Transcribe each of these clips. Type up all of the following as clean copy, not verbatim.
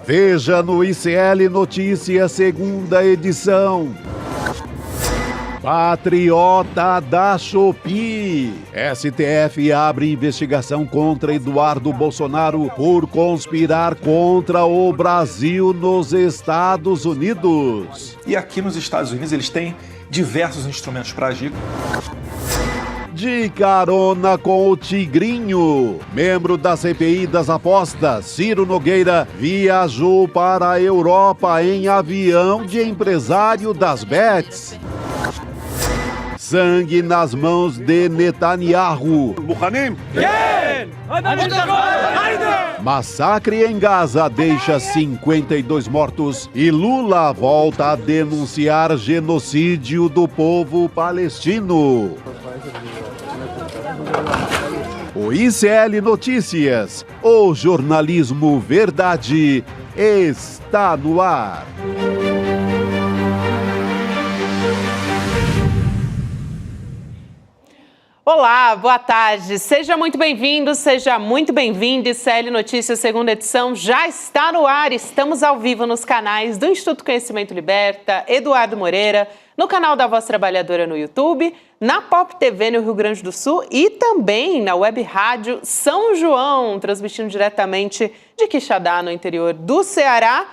Veja no ICL Notícias, segunda edição. Patriota da Shopee. STF abre investigação contra Eduardo Bolsonaro por conspirar contra o Brasil nos Estados Unidos. E aqui nos Estados Unidos eles têm diversos instrumentos para agir. De carona com o Tigrinho, membro da CPI das apostas, Ciro Nogueira viajou para a Europa em avião de empresário das bets. Sangue nas mãos de Netanyahu. Massacre em Gaza deixa 52 mortos e Lula volta a denunciar genocídio do povo palestino. O ICL Notícias, o jornalismo verdade, está no ar. Olá, boa tarde. Seja muito bem-vindo, seja muito bem-vindo. ICL Notícias, segunda edição, já está no ar. Estamos ao vivo nos canais do Instituto Conhecimento Liberta, Eduardo Moreira, no canal da Voz Trabalhadora no YouTube, na Pop TV no Rio Grande do Sul e também na Web Rádio São João, transmitindo diretamente de Quixadá, no interior do Ceará.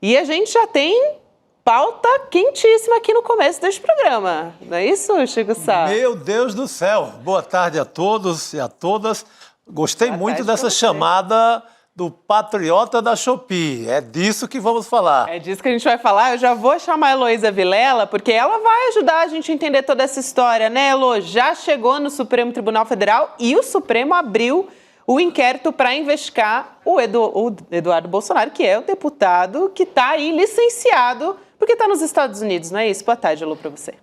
E a gente já tem pauta quentíssima aqui no começo deste programa. Não é isso, Chico Sá? Meu Deus do céu. Boa tarde a todos e a todas. Gostei muito dessa chamada do Patriota da Shopee. É disso que vamos falar. É disso que a gente vai falar. Eu já vou chamar a Heloísa Vilela, porque ela vai ajudar a gente a entender toda essa história, né, Elo? Já chegou no Supremo Tribunal Federal e o Supremo abriu o inquérito para investigar o Eduardo Bolsonaro, que é o deputado que está aí licenciado porque está nos Estados Unidos, não é isso? Boa tarde, Elo, para você.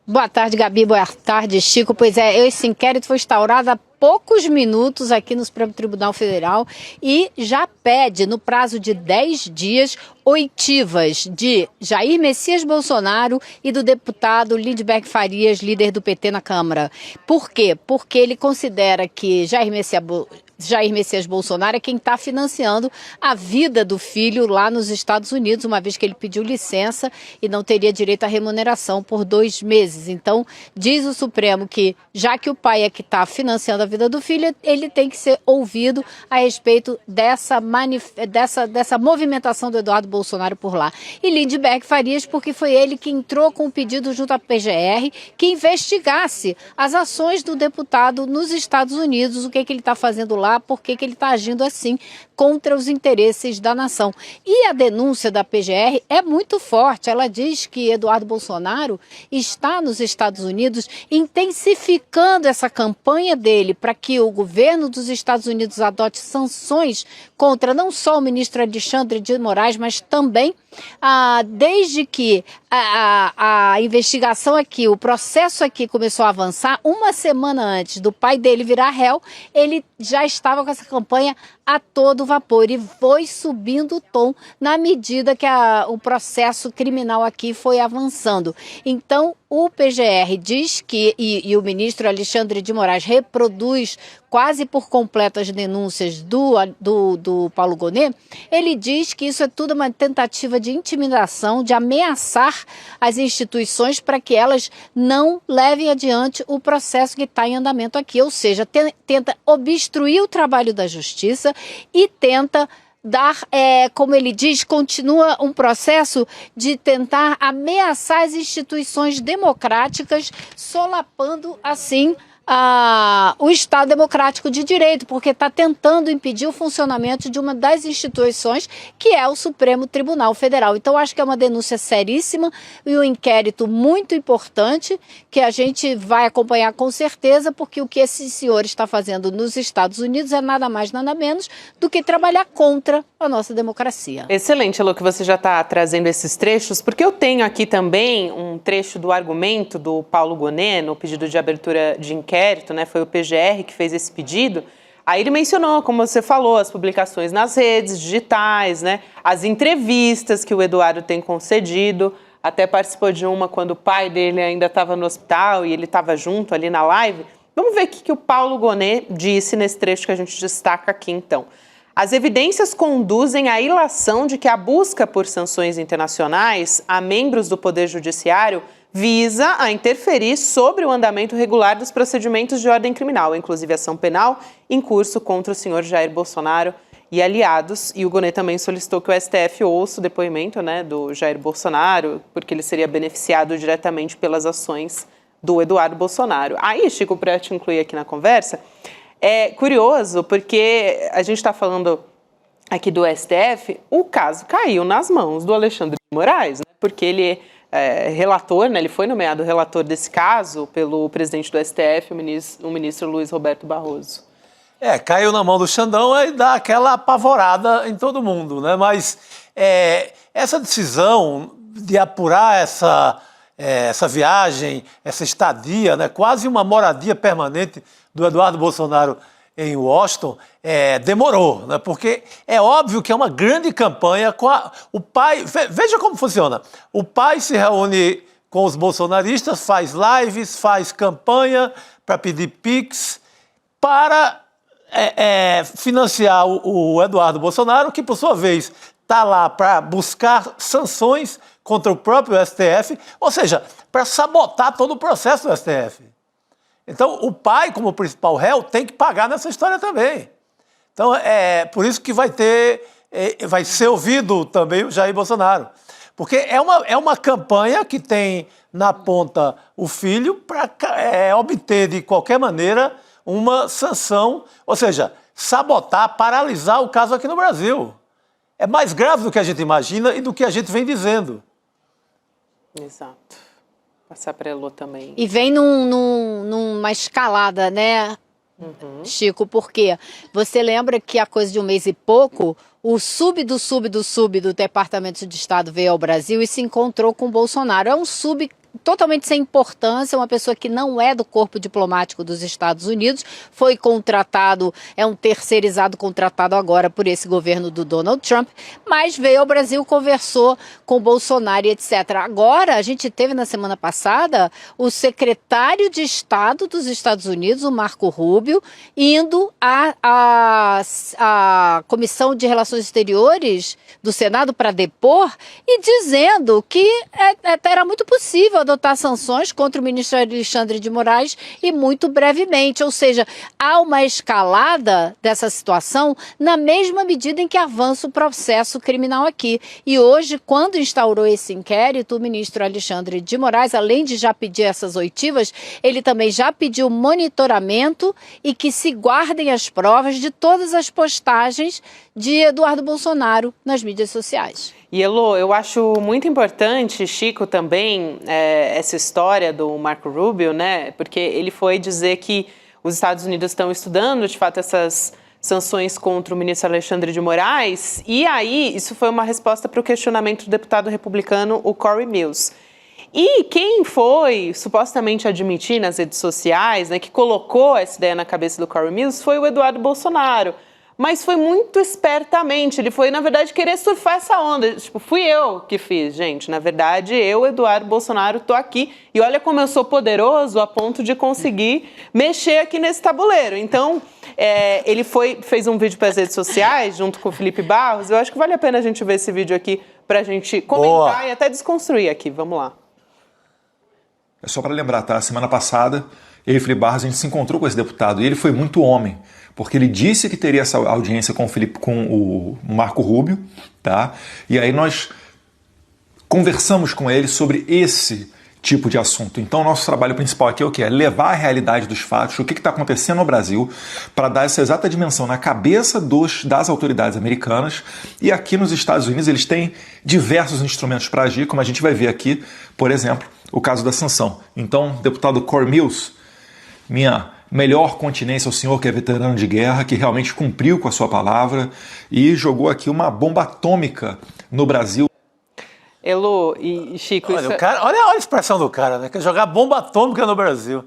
Boa tarde, Gabi. Boa tarde, Chico. Pois é, esse inquérito foi instaurado há poucos minutos aqui no Supremo Tribunal Federal e já pede, no prazo de 10 dias, oitivas de Jair Messias Bolsonaro e do deputado Lindbergh Farias, líder do PT na Câmara. Por quê? Porque ele considera que Jair Messias Bolsonaro é quem está financiando a vida do filho lá nos Estados Unidos, uma vez que ele pediu licença e não teria direito à remuneração por 2 meses. Então, diz o Supremo que, já que o pai é que está financiando a vida do filho, ele tem que ser ouvido a respeito dessa movimentação do Eduardo Bolsonaro por lá. E Lindbergh Farias, porque foi ele que entrou com o pedido junto à PGR que investigasse as ações do deputado nos Estados Unidos, o que ele está fazendo lá, por que ele está agindo assim contra os interesses da nação. E a denúncia da PGR é muito forte. Ela diz que Eduardo Bolsonaro está nos Estados Unidos intensificando essa campanha dele para que o governo dos Estados Unidos adote sanções contra não só o ministro Alexandre de Moraes, mas também desde que a investigação aqui, o processo aqui começou a avançar, uma semana antes do pai dele virar réu, ele já estava com essa campanha a todo vapor e foi subindo o tom na medida que o processo criminal aqui foi avançando. Então, o PGR diz que, e o ministro Alexandre de Moraes reproduz quase por completo as denúncias do Paulo Gonet, ele diz que isso é tudo uma tentativa de intimidação, de ameaçar as instituições para que elas não levem adiante o processo que está em andamento aqui, ou seja, tenta obstruir o trabalho da justiça e tenta dar, como ele diz, continua um processo de tentar ameaçar as instituições democráticas, solapando assim o Estado Democrático de Direito, porque está tentando impedir o funcionamento de uma das instituições, que é o Supremo Tribunal Federal. Então, acho que é uma denúncia seríssima e um inquérito muito importante que a gente vai acompanhar com certeza, porque o que esse senhor está fazendo nos Estados Unidos é nada mais, nada menos do que trabalhar contra a nossa democracia. Excelente, Elô, que você já está trazendo esses trechos, porque eu tenho aqui também um trecho do argumento do Paulo Gonet no pedido de abertura de inquérito, né? Foi o PGR que fez esse pedido. Aí ele mencionou, como você falou, as publicações nas redes digitais, né? As entrevistas que o Eduardo tem concedido. Até participou de uma quando o pai dele ainda estava no hospital e ele estava junto ali na live. Vamos ver o que o Paulo Gonet disse nesse trecho que a gente destaca aqui, então. As evidências conduzem à ilação de que a busca por sanções internacionais a membros do Poder Judiciário visa a interferir sobre o andamento regular dos procedimentos de ordem criminal, inclusive ação penal em curso contra o senhor Jair Bolsonaro e aliados. E o Gonê também solicitou que o STF ouça o depoimento, do Jair Bolsonaro, porque ele seria beneficiado diretamente pelas ações do Eduardo Bolsonaro. Aí, Chico, para te incluir aqui na conversa, é curioso porque a gente está falando aqui do STF, o caso caiu nas mãos do Alexandre de Moraes, porque ele é relator, ele foi nomeado relator desse caso pelo presidente do STF, o ministro Luiz Roberto Barroso. Caiu na mão do Xandão, aí dá aquela apavorada em todo mundo, né? Mas essa decisão de apurar essa viagem, essa estadia, quase uma moradia permanente do Eduardo Bolsonaro em Washington, demorou, porque é óbvio que é uma grande campanha com o pai. Veja como funciona. O pai se reúne com os bolsonaristas, faz lives, faz campanha para pedir Pix, para financiar o Eduardo Bolsonaro, que, por sua vez, está lá para buscar sanções contra o próprio STF, ou seja, para sabotar todo o processo do STF. Então, o pai, como principal réu, tem que pagar nessa história também. Então, é por isso que vai ser ouvido também o Jair Bolsonaro. Porque é uma campanha que tem na ponta o filho para obter, de qualquer maneira, uma sanção, ou seja, sabotar, paralisar o caso aqui no Brasil. É mais grave do que a gente imagina e do que a gente vem dizendo. Exato. Passar para a Elô também. E vem numa escalada, Chico, porque você lembra que há coisa de um mês e pouco, o sub do Departamento de Estado veio ao Brasil e se encontrou com o Bolsonaro. É um sub totalmente sem importância, uma pessoa que não é do corpo diplomático dos Estados Unidos, foi contratado, é um terceirizado contratado agora por esse governo do Donald Trump, mas veio ao Brasil, conversou com o Bolsonaro e etc. Agora, a gente teve na semana passada o secretário de Estado dos Estados Unidos, o Marco Rubio, indo à Comissão de Relações Exteriores do Senado para depor e dizendo que era muito possível adotar sanções contra o ministro Alexandre de Moraes e muito brevemente. Ou seja, há uma escalada dessa situação na mesma medida em que avança o processo criminal aqui. E hoje, quando instaurou esse inquérito, o ministro Alexandre de Moraes, além de já pedir essas oitivas, ele também já pediu monitoramento e que se guardem as provas de todas as postagens de Eduardo Bolsonaro nas mídias sociais. E, Elô, eu acho muito importante, Chico, também, essa história do Marco Rubio, porque ele foi dizer que os Estados Unidos estão estudando, de fato, essas sanções contra o ministro Alexandre de Moraes, e aí isso foi uma resposta para o questionamento do deputado republicano, o Corey Mills. E quem foi supostamente admitir nas redes sociais, que colocou essa ideia na cabeça do Corey Mills, foi o Eduardo Bolsonaro. Mas foi muito espertamente, ele foi, na verdade, querer surfar essa onda. Fui eu que fiz, gente. Na verdade, eu, Eduardo Bolsonaro, tô aqui. E olha como eu sou poderoso a ponto de conseguir mexer aqui nesse tabuleiro. Então, ele fez um vídeo para as redes sociais, junto com o Felipe Barros. Eu acho que vale a pena a gente ver esse vídeo aqui para a gente comentar e até desconstruir aqui. Vamos lá. É só para lembrar, tá? Semana passada, eu e Felipe Barros, a gente se encontrou com esse deputado e ele foi muito homem, porque ele disse que teria essa audiência com o Marco Rubio, tá? E aí nós conversamos com ele sobre esse tipo de assunto. Então, o nosso trabalho principal aqui é o quê? É levar a realidade dos fatos, o que está acontecendo no Brasil, para dar essa exata dimensão na cabeça das autoridades americanas. E aqui nos Estados Unidos eles têm diversos instrumentos para agir, como a gente vai ver aqui, por exemplo, o caso da sanção. Então, deputado Corey Mills, minha melhor continência ao senhor que é veterano de guerra, que realmente cumpriu com a sua palavra e jogou aqui uma bomba atômica no Brasil. Elô e Chico... Olha, olha a expressão do cara, né? Quer jogar bomba atômica no Brasil.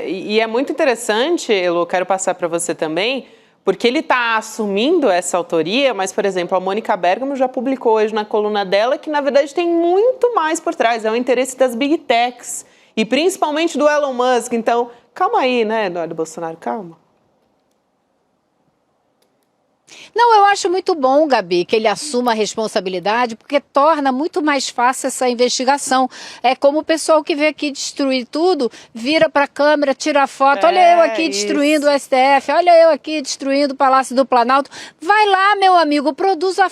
E é muito interessante, Elô, quero passar para você também, porque ele está assumindo essa autoria, mas, por exemplo, a Mônica Bergamo já publicou hoje na coluna dela que, na verdade, tem muito mais por trás. É o interesse das Big Techs e principalmente do Elon Musk. Então, calma aí, Eduardo Bolsonaro, calma. Não, eu acho muito bom, Gabi, que ele assuma a responsabilidade, porque torna muito mais fácil essa investigação. É como o pessoal que vem aqui destruir tudo, vira para a câmera, tira a foto, olha eu aqui destruindo o STF, olha eu aqui destruindo o Palácio do Planalto. Vai lá, meu amigo, produza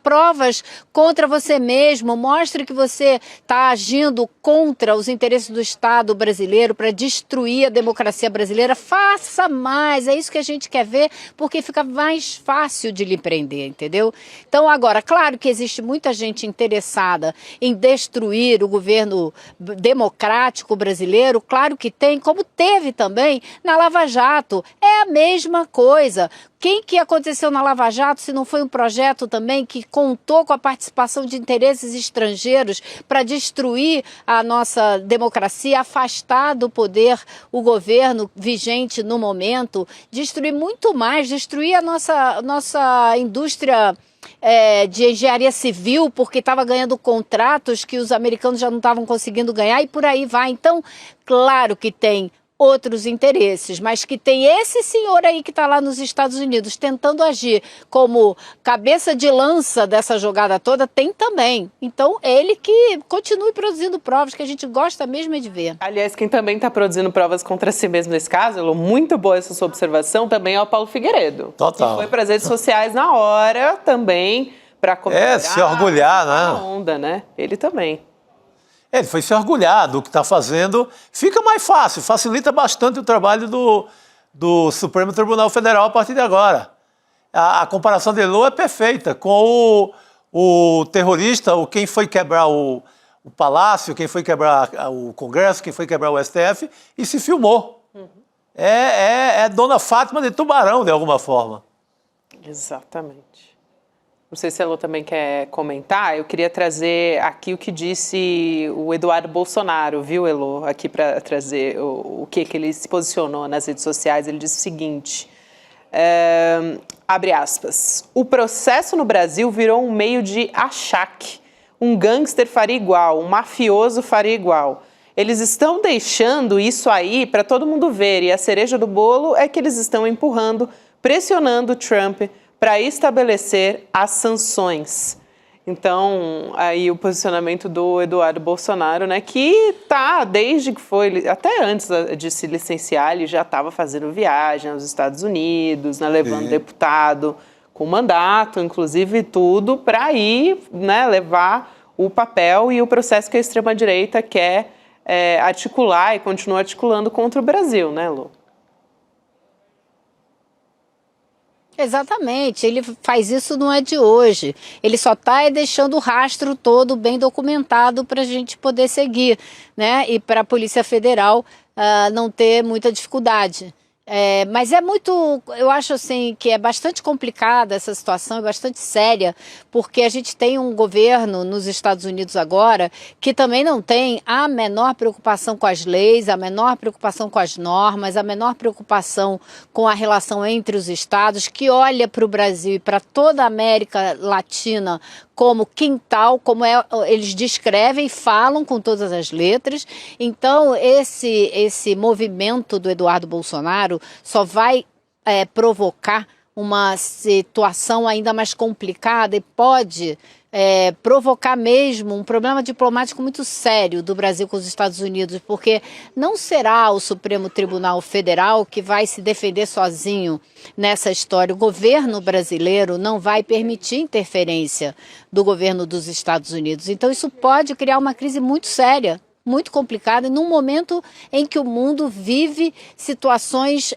provas contra você mesmo, mostre que você está agindo contra os interesses do Estado brasileiro para destruir a democracia brasileira. Faça mais, é isso que a gente quer ver, porque fica mais fácil de lhe prender, entendeu? Então, agora, claro que existe muita gente interessada em destruir o governo democrático brasileiro, claro que tem, como teve também na Lava Jato. É a mesma coisa. Quem que aconteceu na Lava Jato se não foi um projeto também que contou com a participação de interesses estrangeiros para destruir a nossa democracia, afastar do poder o governo vigente no momento, destruir muito mais, destruir a nossa indústria de engenharia civil, porque estava ganhando contratos que os americanos já não estavam conseguindo ganhar e por aí vai. Então, claro que tem outros interesses, mas que tem esse senhor aí que está lá nos Estados Unidos tentando agir como cabeça de lança dessa jogada toda, tem também. Então, ele que continue produzindo provas, que a gente gosta mesmo de ver. Aliás, quem também está produzindo provas contra si mesmo nesse caso, Elô, muito boa essa sua observação, também é o Paulo Figueiredo. Total. Que foi para as redes sociais na hora também, para comemorar. Se orgulhar, né? A onda, né? Ele também. Ele foi se orgulhar do que está fazendo. Fica mais fácil, facilita bastante o trabalho do Supremo Tribunal Federal a partir de agora. A comparação de Elô é perfeita com o terrorista, ou quem foi quebrar o Palácio, quem foi quebrar o Congresso, quem foi quebrar o STF, e se filmou. Uhum. É Dona Fátima de Tubarão, de alguma forma. Exatamente. Não sei se a Elô também quer comentar. Eu queria trazer aqui o que disse o Eduardo Bolsonaro, viu, Elô? Aqui para trazer o que ele se posicionou nas redes sociais. Ele disse o seguinte, abre aspas, o processo no Brasil virou um meio de achaque. Um gangster faria igual, um mafioso faria igual. Eles estão deixando isso aí para todo mundo ver e a cereja do bolo é que eles estão empurrando, pressionando o Trump para estabelecer as sanções. Então, aí o posicionamento do Eduardo Bolsonaro, né, que tá, desde que foi, até antes de se licenciar, ele já estava fazendo viagem aos Estados Unidos, né, levando deputado com mandato, inclusive tudo, para ir, né, levar o papel e o processo que a extrema-direita quer articular e continua articulando contra o Brasil, né, Lu? Exatamente, ele faz isso não é de hoje, ele só está deixando o rastro todo bem documentado para a gente poder seguir, né? E para a Polícia Federal não ter muita dificuldade. Mas é muito, eu acho assim que é bastante complicada essa situação, é bastante séria, porque a gente tem um governo nos Estados Unidos agora que também não tem a menor preocupação com as leis, a menor preocupação com as normas, a menor preocupação com a relação entre os estados, que olha para o Brasil e para toda a América Latina como quintal, como eles descrevem e falam com todas as letras. Então, esse movimento do Eduardo Bolsonaro só vai provocar uma situação ainda mais complicada e pode provocar mesmo um problema diplomático muito sério do Brasil com os Estados Unidos, porque não será o Supremo Tribunal Federal que vai se defender sozinho nessa história. O governo brasileiro não vai permitir interferência do governo dos Estados Unidos. Então isso pode criar uma crise muito séria, muito complicada, num momento em que o mundo vive situações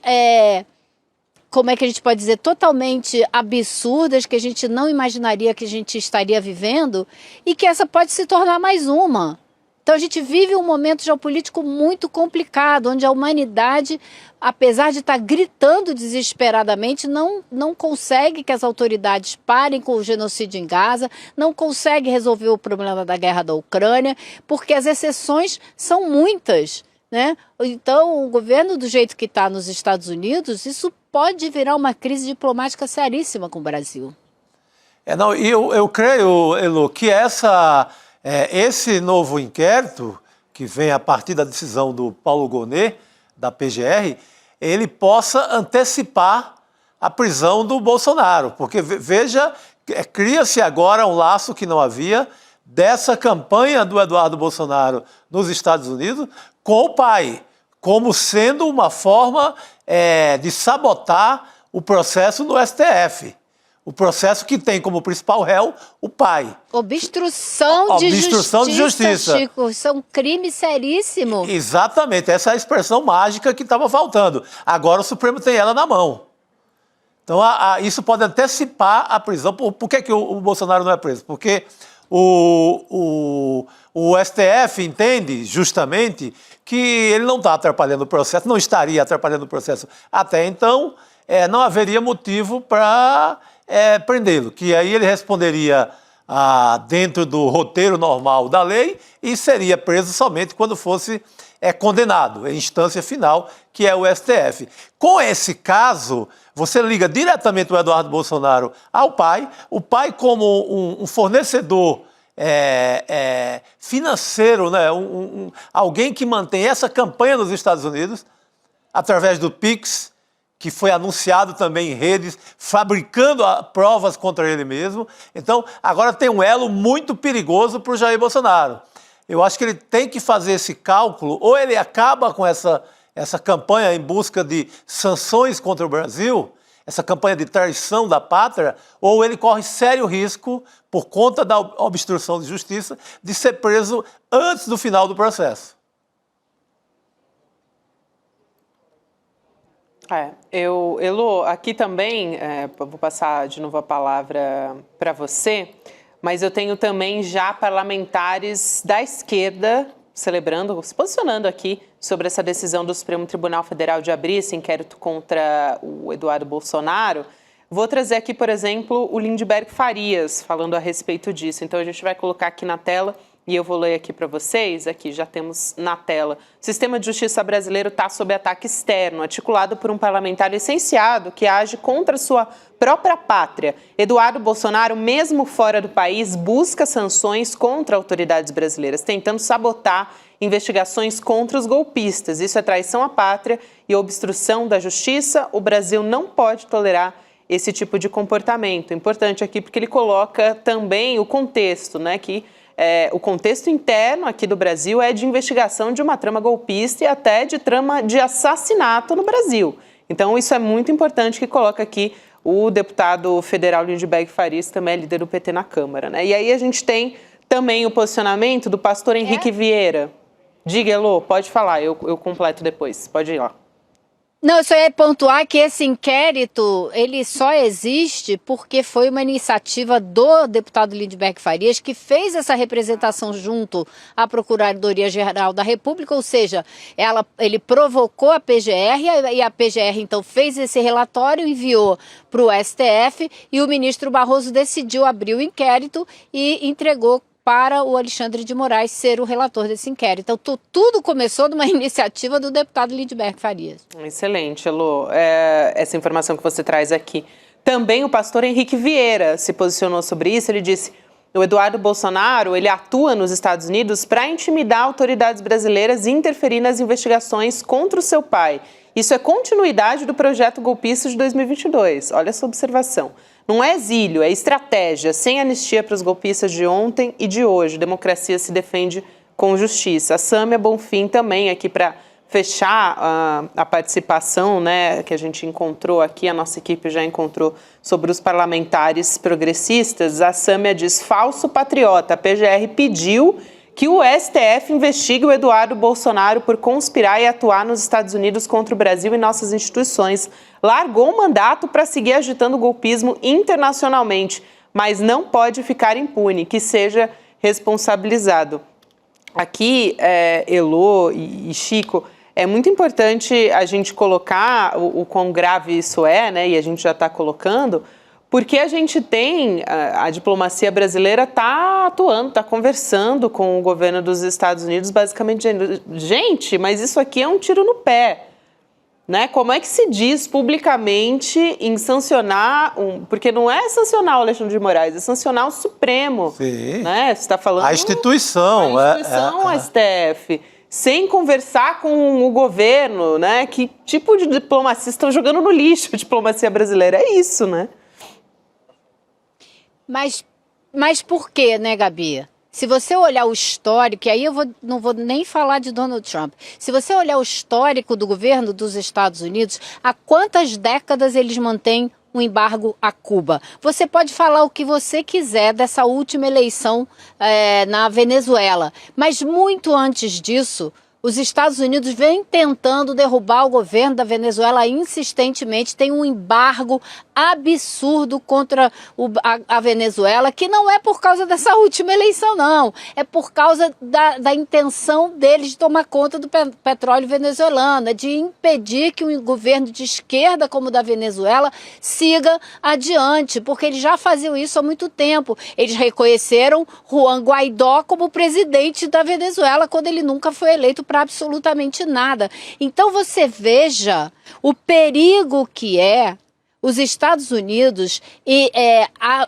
como é que a gente pode dizer, totalmente absurdas, que a gente não imaginaria que a gente estaria vivendo, e que essa pode se tornar mais uma. Então a gente vive um momento geopolítico muito complicado, onde a humanidade, apesar de estar gritando desesperadamente, não consegue que as autoridades parem com o genocídio em Gaza, não consegue resolver o problema da guerra da Ucrânia, porque as exceções são muitas, né? Então, o governo do jeito que está nos Estados Unidos, isso pode virar uma crise diplomática seríssima com o Brasil. Eu creio, Elô, que esse novo inquérito, que vem a partir da decisão do Paulo Gonet, da PGR, ele possa antecipar a prisão do Bolsonaro, porque veja, cria-se agora um laço que não havia dessa campanha do Eduardo Bolsonaro nos Estados Unidos com o pai, como sendo uma forma de sabotar o processo no STF. O processo que tem como principal réu o pai. Obstrução de justiça, Chico. Isso é um crime seríssimo. Exatamente, essa é a expressão mágica que estava faltando. Agora o Supremo tem ela na mão. Então isso pode antecipar a prisão. Por que o Bolsonaro não é preso? Porque o STF entende justamente que ele não está atrapalhando o processo, não estaria atrapalhando o processo até então, não haveria motivo para prendê-lo, que aí ele responderia dentro do roteiro normal da lei e seria preso somente quando fosse condenado em instância final, que é o STF. Com esse caso, você liga diretamente o Eduardo Bolsonaro ao pai, o pai como um fornecedor financeiro, né? Alguém que mantém essa campanha nos Estados Unidos, através do Pix, que foi anunciado também em redes, fabricando provas contra ele mesmo. Então, agora tem um elo muito perigoso para o Jair Bolsonaro. Eu acho que ele tem que fazer esse cálculo, ou ele acaba com essa campanha em busca de sanções contra o Brasil, essa campanha de traição da pátria, ou ele corre sério risco, por conta da obstrução de justiça, de ser preso antes do final do processo. Elô, aqui também, vou passar de novo a palavra para você, mas eu tenho também já parlamentares da esquerda celebrando, se posicionando aqui sobre essa decisão do Supremo Tribunal Federal de abrir esse inquérito contra o Eduardo Bolsonaro. Vou trazer aqui, por exemplo, o Lindbergh Farias falando a respeito disso. Então, a gente vai colocar aqui na tela e eu vou ler aqui para vocês. Aqui já temos na tela. O sistema de justiça brasileiro está sob ataque externo, articulado por um parlamentar licenciado que age contra sua própria pátria. Eduardo Bolsonaro, mesmo fora do país, busca sanções contra autoridades brasileiras, tentando sabotar investigações contra os golpistas. Isso é traição à pátria e obstrução da justiça. O Brasil não pode tolerar esse tipo de comportamento. Importante aqui porque ele coloca também o contexto, né, que o contexto interno aqui do Brasil é de investigação de uma trama golpista e até de trama de assassinato no Brasil. Então, isso é muito importante que coloca aqui o deputado federal Lindbergh Farias, também é líder do PT na Câmara, né? E aí a gente tem também o posicionamento do pastor Henrique Vieira. Diga, Elô, pode falar, eu completo depois, pode ir lá. Não, eu só ia pontuar que esse inquérito, ele só existe porque foi uma iniciativa do deputado Lindbergh Farias, que fez essa representação junto à Procuradoria-Geral da República, ou seja, ele provocou a PGR e a PGR então fez esse relatório, enviou para o STF e o ministro Barroso decidiu abrir o inquérito e entregou para o Alexandre de Moraes ser o relator desse inquérito. Então, tudo começou numa iniciativa do deputado Lindbergh Farias. Excelente, Elô, essa informação que você traz aqui. Também o pastor Henrique Vieira se posicionou sobre isso. Ele disse: o Eduardo Bolsonaro, ele atua nos Estados Unidos para intimidar autoridades brasileiras e interferir nas investigações contra o seu pai. Isso é continuidade do projeto golpista de 2022. Olha essa observação. Não é exílio, é estratégia, sem anistia para os golpistas de ontem e de hoje. Democracia se defende com justiça. A Sâmia Bonfim também aqui para fechar a participação, né, que a gente encontrou aqui, a nossa equipe já encontrou sobre os parlamentares progressistas. A Sâmia diz: falso patriota, a PGR pediu que o STF investigue o Eduardo Bolsonaro por conspirar e atuar nos Estados Unidos contra o Brasil e nossas instituições. Largou o mandato para seguir agitando o golpismo internacionalmente, mas não pode ficar impune, que seja responsabilizado. Aqui, Elô e Chico, é muito importante a gente colocar o quão grave isso é, né? E a gente já está colocando, porque a gente tem, a diplomacia brasileira está atuando, está conversando com o governo dos Estados Unidos, basicamente dizendo: gente, mas isso aqui é um tiro no pé. Né? Como é que se diz publicamente em sancionar, porque não é sancionar o Alexandre de Moraes, é sancionar o Supremo. Sim. Né? Você está falando a instituição. A STF. sem conversar com o governo, né? Que tipo de diplomacia? Estão jogando no lixo a diplomacia brasileira. É isso, né? Mas por quê, né, Gabi? Se você olhar o histórico, e aí não vou nem falar de Donald Trump. Se você olhar o histórico do governo dos Estados Unidos, há quantas décadas eles mantêm um embargo a Cuba? Você pode falar o que você quiser dessa última eleição na Venezuela, mas muito antes disso, os Estados Unidos vêm tentando derrubar o governo da Venezuela insistentemente, tem um embargo absurdo contra a Venezuela, que não é por causa dessa última eleição, não. É por causa da intenção deles de tomar conta do petróleo venezuelano, de impedir que um governo de esquerda como o da Venezuela siga adiante, porque eles já faziam isso há muito tempo. Eles reconheceram Juan Guaidó como presidente da Venezuela, quando ele nunca foi eleito para absolutamente nada. Então você veja o perigo que é os Estados Unidos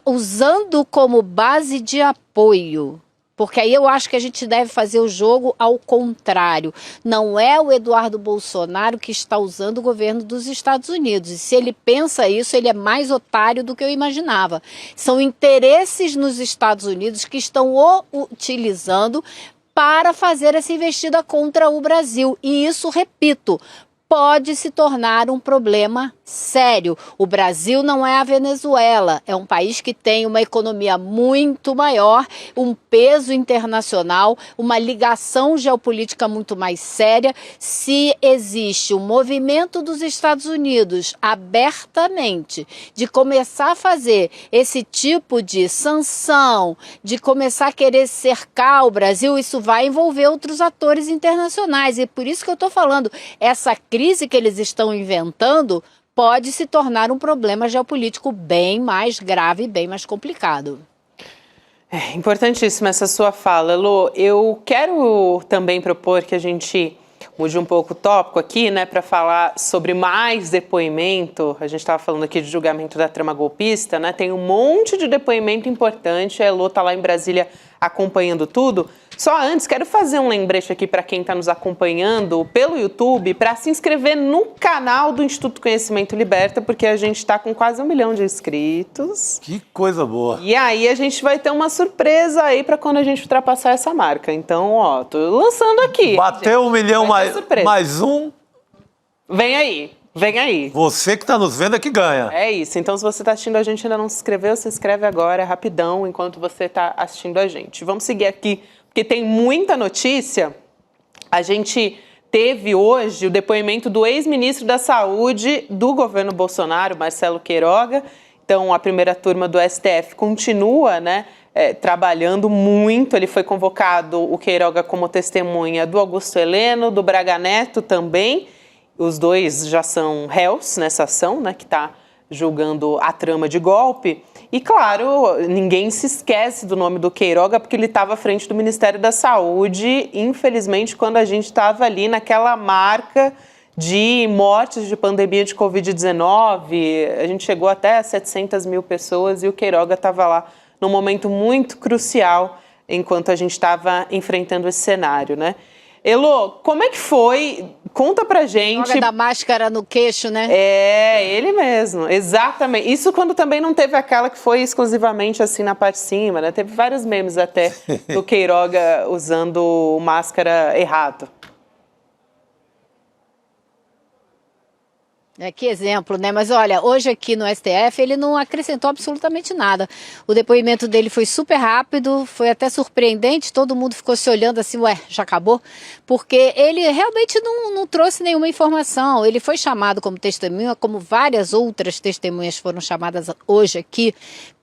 usando como base de apoio. Porque aí eu acho que a gente deve fazer o jogo ao contrário. Não é o Eduardo Bolsonaro que está usando o governo dos Estados Unidos. E se ele pensa isso, ele é mais otário do que eu imaginava. São interesses nos Estados Unidos que estão o utilizando para fazer essa investida contra o Brasil. E isso, repito, pode se tornar um problema sério. O Brasil não é a Venezuela, é um país que tem uma economia muito maior, um peso internacional, uma ligação geopolítica muito mais séria. Se existe um movimento dos Estados Unidos abertamente de começar a fazer esse tipo de sanção, de começar a querer cercar o Brasil, isso vai envolver outros atores internacionais. E por isso que eu estou falando, essa crise que eles estão inventando pode se tornar um problema geopolítico bem mais grave e bem mais complicado. É importantíssima essa sua fala, Lô. Eu quero também propor que a gente mude um pouco o tópico aqui, né, para falar sobre mais depoimento. A gente estava falando aqui de julgamento da trama golpista, né? Tem um monte de depoimento importante. A Lô está lá em Brasília acompanhando tudo. Só antes, quero fazer um lembrete aqui para quem está nos acompanhando pelo YouTube, para se inscrever no canal do Instituto Conhecimento Liberta, porque a gente está com quase 1 milhão de inscritos. Que coisa boa. E aí a gente vai ter uma surpresa aí para quando a gente ultrapassar essa marca. Então, ó, tô lançando aqui. Bateu 1 milhão mais um. Vem aí. Vem aí. Você que está nos vendo é que ganha. É isso. Então, se você está assistindo a gente e ainda não se inscreveu, se inscreve agora, rapidão, enquanto você está assistindo a gente. Vamos seguir aqui, porque tem muita notícia. A gente teve hoje o depoimento do ex-ministro da Saúde do governo Bolsonaro, Marcelo Queiroga. Então, a primeira turma do STF continua, né, trabalhando muito. Ele foi convocado, o Queiroga, como testemunha do Augusto Heleno, do Braga Neto também. Os dois já são réus nessa ação, né, que está julgando a trama de golpe. E, claro, ninguém se esquece do nome do Queiroga, porque ele estava à frente do Ministério da Saúde, infelizmente, quando a gente estava ali naquela marca de mortes de pandemia de Covid-19. A gente chegou até 700 mil pessoas e o Queiroga estava lá num momento muito crucial enquanto a gente estava enfrentando esse cenário, né? Elô, como é que foi? Conta pra gente. Joga da máscara no queixo, né? É, ele mesmo, exatamente. Isso quando também não teve aquela que foi exclusivamente assim na parte de cima, né? Teve vários memes até do Queiroga usando máscara errado. Que exemplo, né? Mas olha, hoje aqui no STF ele não acrescentou absolutamente nada. O depoimento dele foi super rápido, foi até surpreendente, todo mundo ficou se olhando assim, ué, já acabou? Porque ele realmente não trouxe nenhuma informação. Ele foi chamado como testemunha, como várias outras testemunhas foram chamadas hoje aqui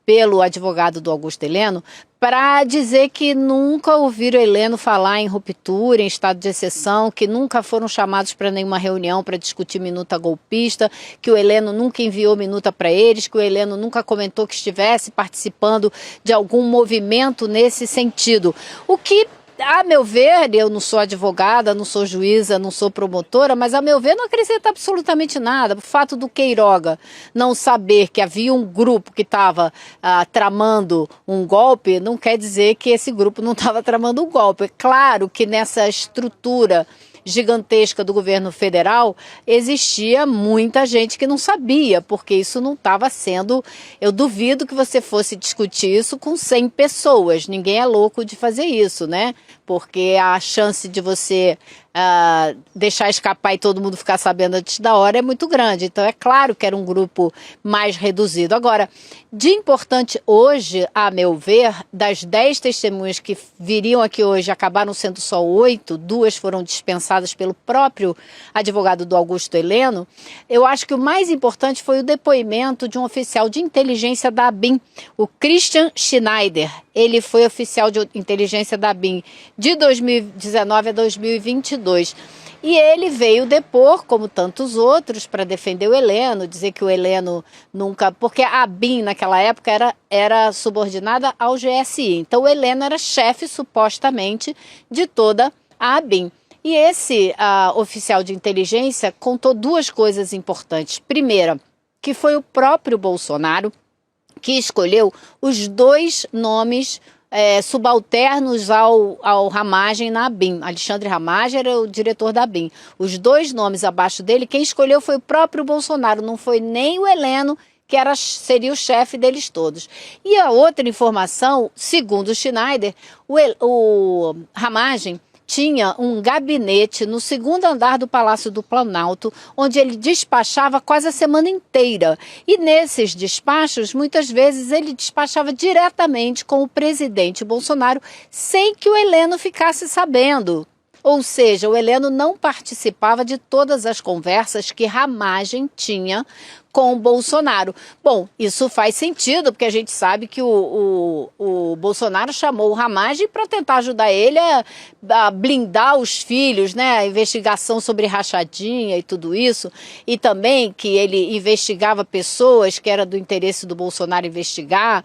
pelo advogado do Augusto Heleno, para dizer que nunca ouviram Heleno falar em ruptura, em estado de exceção, que nunca foram chamados para nenhuma reunião para discutir minuta golpista, que o Heleno nunca enviou minuta para eles, que o Heleno nunca comentou que estivesse participando de algum movimento nesse sentido. O que A meu ver, eu não sou advogada, não sou juíza, não sou promotora, mas a meu ver não acrescenta absolutamente nada. O fato do Queiroga não saber que havia um grupo que estava tramando um golpe, não quer dizer que esse grupo não estava tramando um golpe. É claro que nessa estrutura gigantesca do governo federal, existia muita gente que não sabia, porque isso não estava sendo... Eu duvido que você fosse discutir isso com 100 pessoas. Ninguém é louco de fazer isso, né? Porque a chance de você deixar escapar e todo mundo ficar sabendo antes da hora é muito grande. Então, é claro que era um grupo mais reduzido. Agora, de importante hoje, a meu ver, das 10 testemunhas que viriam aqui hoje, acabaram sendo só 8, 2 foram dispensadas pelo próprio advogado do Augusto Heleno. Eu acho que o mais importante foi o depoimento de um oficial de inteligência da ABIN, o Christian Schneider. Ele foi oficial de inteligência da ABIN de 2019 a 2022. E ele veio depor, como tantos outros, para defender o Heleno, dizer que o Heleno nunca... Porque a ABIN, naquela época, era subordinada ao GSI. Então, o Heleno era chefe, supostamente, de toda a ABIN. E esse oficial de inteligência contou 2 coisas importantes. Primeira, que foi o próprio Bolsonaro que escolheu os 2 nomes subalternos ao Ramagem na ABIN. Alexandre Ramagem era o diretor da ABIN. Os 2 nomes abaixo dele, quem escolheu foi o próprio Bolsonaro, não foi nem o Heleno, que seria o chefe deles todos. E a outra informação, segundo o Schneider, o Ramagem tinha um gabinete no 2º andar do Palácio do Planalto, onde ele despachava quase a semana inteira. E nesses despachos, muitas vezes, ele despachava diretamente com o presidente Bolsonaro, sem que o Heleno ficasse sabendo. Ou seja, o Heleno não participava de todas as conversas que Ramagem tinha com o Bolsonaro. Bom, isso faz sentido, porque a gente sabe que o Bolsonaro chamou o Ramagem para tentar ajudar ele a blindar os filhos, né? A investigação sobre rachadinha e tudo isso. E também que ele investigava pessoas que era do interesse do Bolsonaro investigar.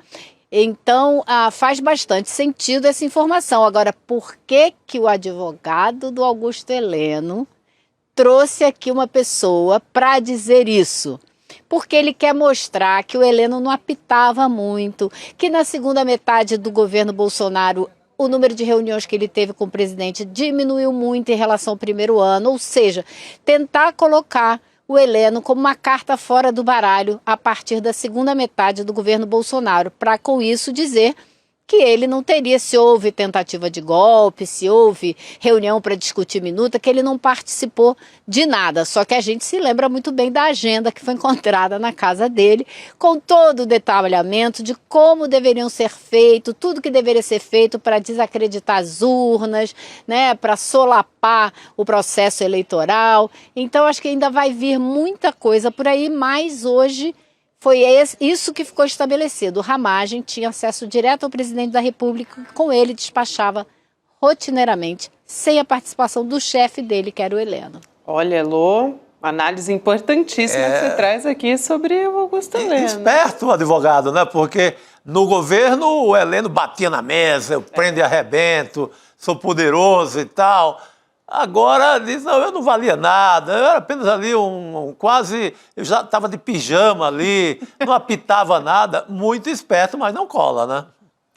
Então, faz bastante sentido essa informação. Agora, por que o advogado do Augusto Heleno trouxe aqui uma pessoa para dizer isso? Porque ele quer mostrar que o Heleno não apitava muito, que na segunda metade do governo Bolsonaro o número de reuniões que ele teve com o presidente diminuiu muito em relação ao primeiro ano, ou seja, tentar colocar o Heleno como uma carta fora do baralho a partir da segunda metade do governo Bolsonaro, para com isso dizer que ele não teria, se houve tentativa de golpe, se houve reunião para discutir minuta, que ele não participou de nada. Só que a gente se lembra muito bem da agenda que foi encontrada na casa dele, com todo o detalhamento de como deveriam ser feito, tudo que deveria ser feito para desacreditar as urnas, né, para solapar o processo eleitoral. Então, acho que ainda vai vir muita coisa por aí, mas hoje foi isso que ficou estabelecido. O Ramagem tinha acesso direto ao presidente da República, com ele despachava rotineiramente, sem a participação do chefe dele, que era o Heleno. Olha, Elô, análise importantíssima que você traz aqui sobre o Augusto Heleno. Esperto o advogado, né? Porque no governo o Heleno batia na mesa, eu prendo e arrebento, sou poderoso e tal. Agora diz, não, eu não valia nada, eu era apenas ali eu já estava de pijama ali, não apitava nada, muito esperto, mas não cola, né?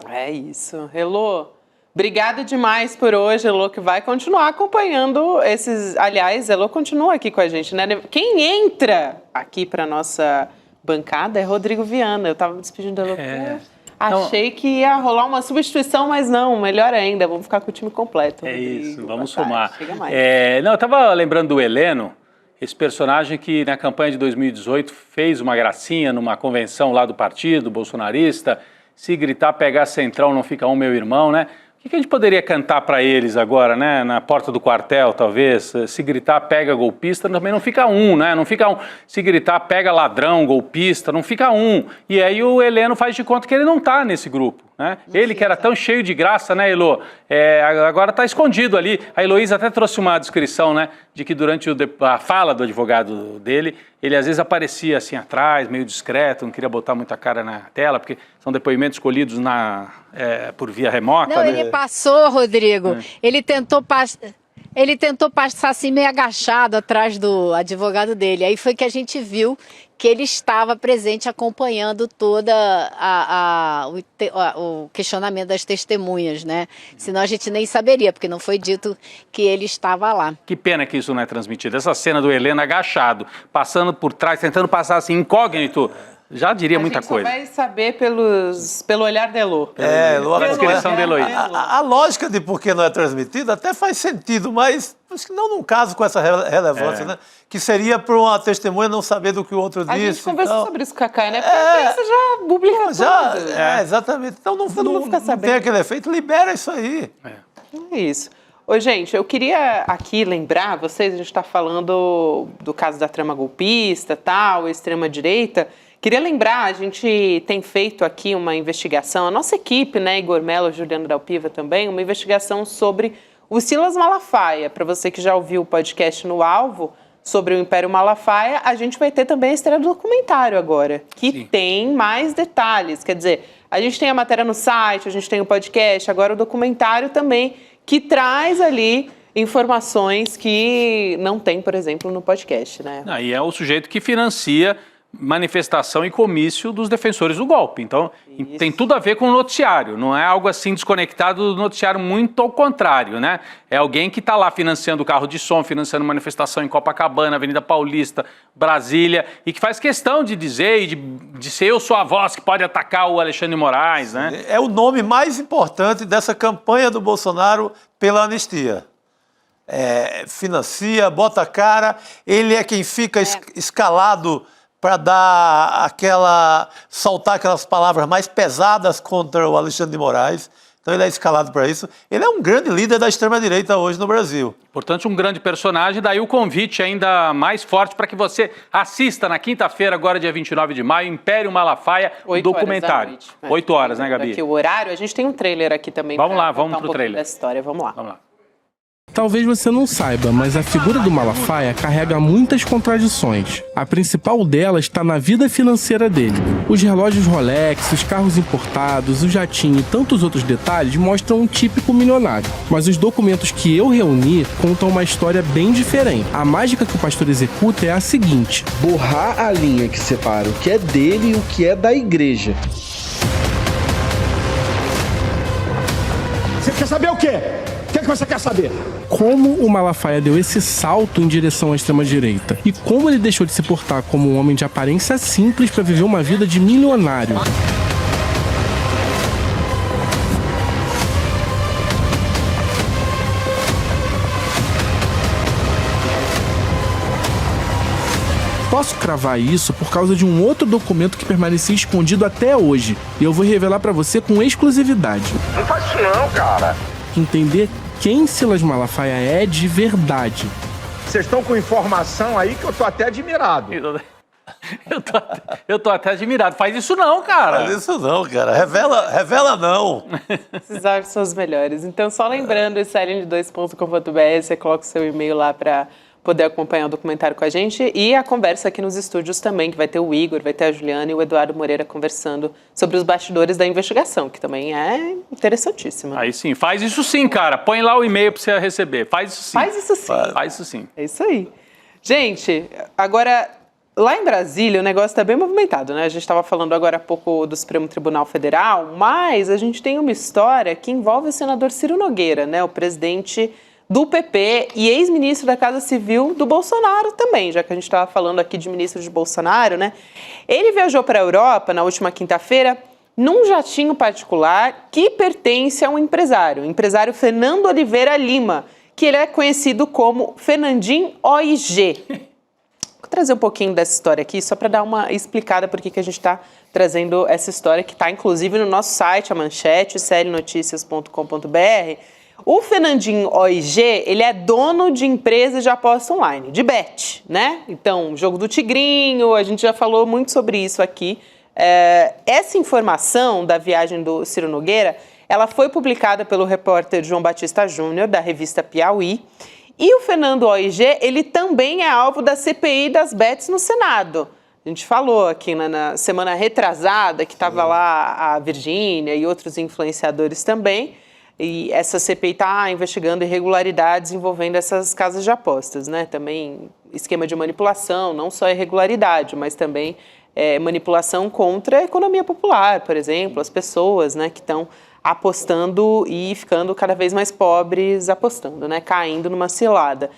É isso. Elô, obrigada demais por hoje, Elô, que vai continuar acompanhando esses... Aliás, Elô continua aqui com a gente, né? Quem entra aqui para nossa bancada é Rodrigo Viana. Eu estava me despedindo da Elô. Achei que ia rolar uma substituição, mas não, melhor ainda, vamos ficar com o time completo. É isso, vamos somar. Chega mais. Eu estava lembrando do Heleno, esse personagem que na campanha de 2018 fez uma gracinha numa convenção lá do partido bolsonarista, se gritar, pegar centrão, não fica um meu irmão, né? O que a gente poderia cantar para eles agora, né? Na porta do quartel, talvez. Se gritar, pega golpista, também não fica um, né? Não fica um. Se gritar, pega ladrão, golpista, não fica um. E aí o Heleno faz de conta que ele não está nesse grupo, né? Ele que era tão cheio de graça, né, Elo? Agora está escondido ali. A Heloísa até trouxe uma descrição, né, de que durante a fala do advogado dele, ele às vezes aparecia assim atrás, meio discreto, não queria botar muita cara na tela, porque são depoimentos colhidos por via remota. Não, né? ele passou, Rodrigo. Ele tentou passar assim meio agachado atrás do advogado dele. Aí foi que a gente viu que ele estava presente acompanhando toda o questionamento das testemunhas, né? Senão a gente nem saberia, porque não foi dito que ele estava lá. Que pena que isso não é transmitido. Essa cena do Heleno agachado, passando por trás, tentando passar assim incógnito, já diria muita coisa. A gente só vai saber pelo olhar de Elô. Pela descrição de Heloísa. A lógica de por que não é transmitido até faz sentido, mas acho que não num caso com essa relevância, né? Que seria para uma testemunha não saber do que o outro disse. A gente conversou sobre isso com a Cacá, né? Porque a imprensa já publica tudo. Exatamente. Então não fica tem aquele efeito, libera isso aí. É isso. Ô, gente, eu queria aqui lembrar vocês, a gente está falando do caso da trama golpista, tal, extrema-direita. Queria lembrar, a gente tem feito aqui uma investigação, a nossa equipe, né, Igor Mello, Juliano Dalpiva também, uma investigação sobre o Silas Malafaia. Para você que já ouviu o podcast no Alvo sobre o Império Malafaia, a gente vai ter também a estreia do documentário agora, que tem mais detalhes. Quer dizer, a gente tem a matéria no site, a gente tem o podcast, agora o documentário também, que traz ali informações que não tem, por exemplo, no podcast, né? E é o sujeito que financia manifestação e comício dos defensores do golpe. Então, tem tudo a ver com o noticiário. Não é algo assim desconectado do noticiário, muito ao contrário, né? É alguém que está lá financiando o carro de som, financiando manifestação em Copacabana, Avenida Paulista, Brasília, e que faz questão de dizer e de ser eu sou a voz que pode atacar o Alexandre de Moraes, né? É o nome mais importante dessa campanha do Bolsonaro pela anistia. Financia, bota a cara, ele é quem fica escalado para soltar aquelas palavras mais pesadas contra o Alexandre de Moraes. Então ele é escalado para isso. Ele é um grande líder da extrema-direita hoje no Brasil. Portanto, um grande personagem. Daí o convite ainda mais forte para que você assista na quinta-feira, agora dia 29 de maio, Império Malafaia, o documentário. 8 horas, né, Gabi? Aqui o horário, a gente tem um trailer aqui também. Vamos lá, vamos pro trailer. Dessa história. Vamos lá. Talvez você não saiba, mas a figura do Malafaia carrega muitas contradições. A principal delas está na vida financeira dele. Os relógios Rolex, os carros importados, o jatinho e tantos outros detalhes mostram um típico milionário. Mas os documentos que eu reuni contam uma história bem diferente. A mágica que o pastor executa é a seguinte: borrar a linha que separa o que é dele e o que é da igreja. Você quer saber o quê? O que você quer saber? Como o Malafaia deu esse salto em direção à extrema-direita e como ele deixou de se portar como um homem de aparência simples para viver uma vida de milionário. Posso cravar isso por causa de um outro documento que permanecia escondido até hoje e eu vou revelar para você com exclusividade. Não faz isso não, cara. Entender quem Silas Malafaia é de verdade. Vocês estão com informação aí que eu tô até admirado. Eu tô até admirado. Faz isso não, cara. Faz isso não, cara. Revela não. Esses áudios são os melhores. Então, só lembrando, sln2.com.br, você coloca o seu e-mail lá para poder acompanhar o documentário com a gente e a conversa aqui nos estúdios também, que vai ter o Igor, vai ter a Juliana e o Eduardo Moreira conversando sobre os bastidores da investigação, que também é interessantíssimo. Aí sim, faz isso sim, cara. Põe lá o e-mail para você receber. Faz isso sim. Faz isso sim. Faz isso sim. É isso aí. Gente, agora, lá em Brasília o negócio está bem movimentado, né? A gente estava falando agora há pouco do Supremo Tribunal Federal, mas a gente tem uma história que envolve o senador Ciro Nogueira, né? O presidente do PP e ex-ministro da Casa Civil do Bolsonaro também, já que a gente estava falando aqui de ministro de Bolsonaro, né? Ele viajou para a Europa na última quinta-feira num jatinho particular que pertence a um empresário, o empresário Fernando Oliveira Lima, que ele é conhecido como Fernandinho OIG. Vou trazer um pouquinho dessa história aqui, só para dar uma explicada por que a gente está trazendo essa história, que está inclusive no nosso site, a manchete, slnoticias.com.br. O Fernandinho OIG, ele é dono de empresas de aposta online, de bet, né? Então, jogo do Tigrinho, a gente já falou muito sobre isso aqui Essa informação da viagem do Ciro Nogueira, ela foi publicada pelo repórter João Batista Júnior, da revista Piauí, e o Fernando OIG, ele também é alvo da CPI das bets no Senado. A gente falou aqui na semana retrasada que estava lá a Virgínia e outros influenciadores também, e essa CPI está investigando irregularidades envolvendo essas casas de apostas, né? Também esquema de manipulação, não só irregularidade, mas também manipulação contra a economia popular, por exemplo, as pessoas, né, que estão apostando e ficando cada vez mais pobres apostando, né, caindo numa cilada.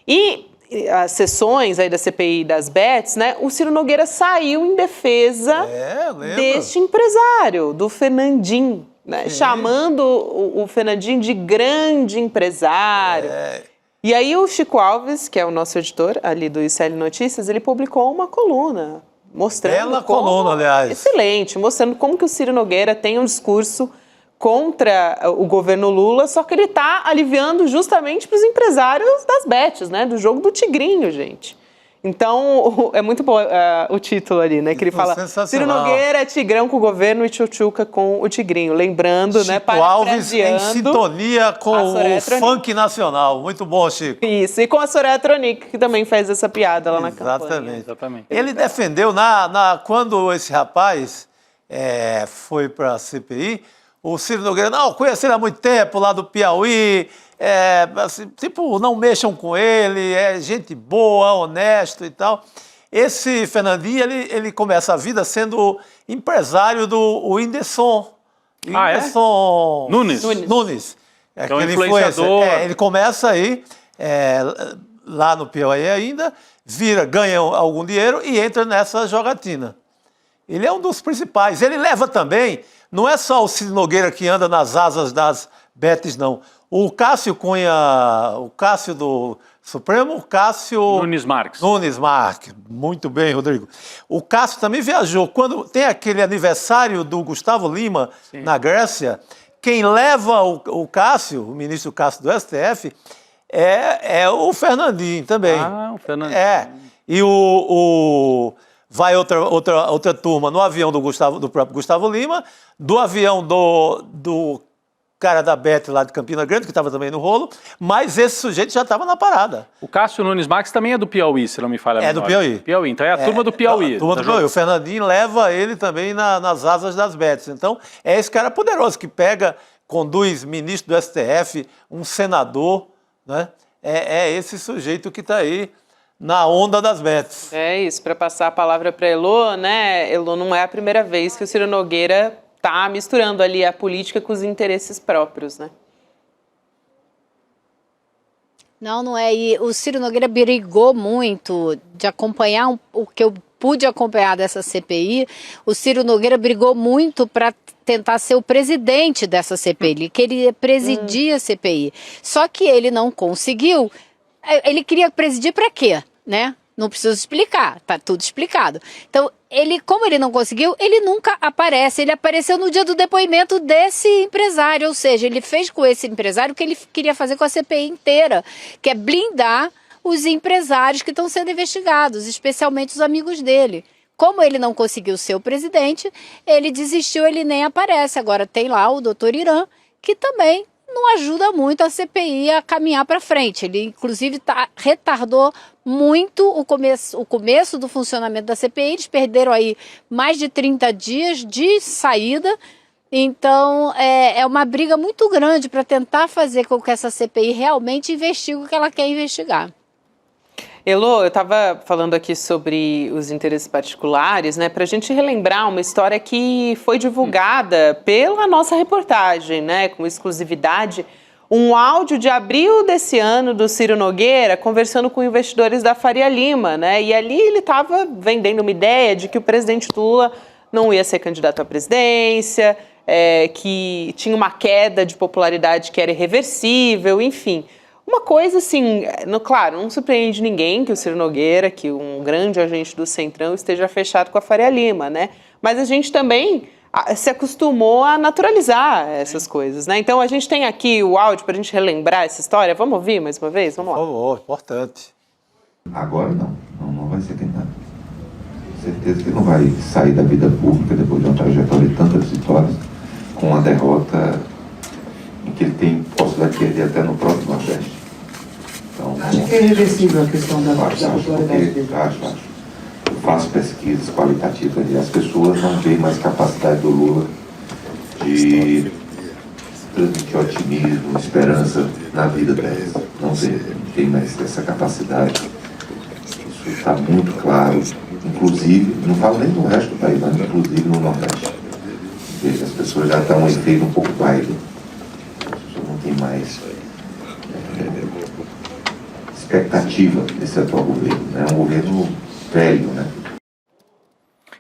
E as sessões aí da CPI das bets, né, o Ciro Nogueira saiu em defesa deste empresário, do Fernandinho, né, chamando o Fernandinho de grande empresário. E aí o Chico Alves, que é o nosso editor ali do ICL Notícias, ele publicou uma coluna mostrando coluna, aliás. Excelente, mostrando como que o Ciro Nogueira tem um discurso contra o governo Lula, só que ele está aliviando justamente para os empresários das bets, né? Do jogo do tigrinho, gente. Então, é muito bom o título ali, né? Que ele fala, Ciro Nogueira é tigrão com o governo e tchutchuca com o tigrinho. Lembrando, Chico, né? Chico Alves em sintonia com o funk nacional. Muito bom, Chico. Isso, e com a Soraya Tronic, que também fez essa piada lá na campanha. Exatamente. Ele defendeu, quando esse rapaz foi para a CPI, o Ciro Nogueira, não, conheci ele há muito tempo, lá do Piauí, assim, tipo, não mexam com ele, é gente boa, honesto e tal. Esse Fernandinho, ele começa a vida sendo empresário do Whindersson. Whindersson Nunes. Então, influenciador. Ele começa aí, lá no Piauí ainda, ganha algum dinheiro e entra nessa jogatina. Ele é um dos principais. Ele leva também, não é só o Ciro Nogueira que anda nas asas das betes, não. O Cássio Cunha, o Cássio do Supremo, o Cássio... Nunes Marques. Muito bem, Rodrigo. O Cássio também viajou. Quando tem aquele aniversário do Gustavo Lima, na Grécia, quem leva o Cássio, o ministro Cássio do STF, é o Fernandinho também. O Fernandinho. E vai outra turma no avião do próprio Gustavo Lima, do avião do cara da Bet lá de Campina Grande, que estava também no rolo, mas esse sujeito já estava na parada. O Cássio Nunes Marques também é do Piauí, se não me falha a memória. É do Piauí. Piauí, então é a turma do Piauí. A turma do Piauí. O Fernandinho leva ele também nas asas das bets. Então, é esse cara poderoso que conduz ministro do STF, um senador, né? É esse sujeito que está aí na onda das bets. É isso, para passar a palavra para Elô, né? Elô, não é a primeira vez que o Ciro Nogueira está misturando ali a política com os interesses próprios, né? Não é. E o Ciro Nogueira brigou muito de acompanhar o que eu pude acompanhar dessa CPI. O Ciro Nogueira brigou muito para tentar ser o presidente dessa CPI. Ele queria presidir a CPI. Só que ele não conseguiu. Ele queria presidir para quê, né? Não preciso explicar, tá tudo explicado. Então, como ele não conseguiu, ele nunca aparece. Ele apareceu no dia do depoimento desse empresário, ou seja, ele fez com esse empresário o que ele queria fazer com a CPI inteira, que é blindar os empresários que estão sendo investigados, especialmente os amigos dele. Como ele não conseguiu ser o presidente, ele desistiu, ele nem aparece. Agora tem lá o doutor Irã, que também não ajuda muito a CPI a caminhar para frente. Ele, inclusive, retardou muito o começo do funcionamento da CPI. Eles perderam aí mais de 30 dias de saída. Então, é uma briga muito grande para tentar fazer com que essa CPI realmente investigue o que ela quer investigar. Elô, eu estava falando aqui sobre os interesses particulares, né, para a gente relembrar uma história que foi divulgada pela nossa reportagem, né, com exclusividade, um áudio de abril desse ano do Ciro Nogueira conversando com investidores da Faria Lima, né, e ali ele estava vendendo uma ideia de que o presidente Lula não ia ser candidato à presidência, que tinha uma queda de popularidade que era irreversível, enfim. Uma coisa assim, claro, não surpreende ninguém que o Ciro Nogueira, que um grande agente do Centrão, esteja fechado com a Faria Lima, né? Mas a gente também se acostumou a naturalizar essas coisas, né? Então a gente tem aqui o áudio para a gente relembrar essa história. Vamos ouvir mais uma vez? Vamos lá. Por favor, importante. Agora não vai ser candidato. certeza que não vai sair da vida pública depois de uma trajetória de tantas vitórias com uma derrota em que ele tem possibilidade de perder até no próprio Nordeste. Então, acho que é irreversível a questão da popularidade dele. Acho. Eu faço pesquisas qualitativas e as pessoas não veem mais capacidade do Lula de transmitir otimismo, esperança na vida delas. Não tem mais essa capacidade. Isso está muito claro, inclusive, não falo nem no resto do país, mas inclusive no Nordeste. Veja, as pessoas já estão em efeito um pouco baile. As pessoas não têm mais expectativa desse atual governo. É um governo velho, né?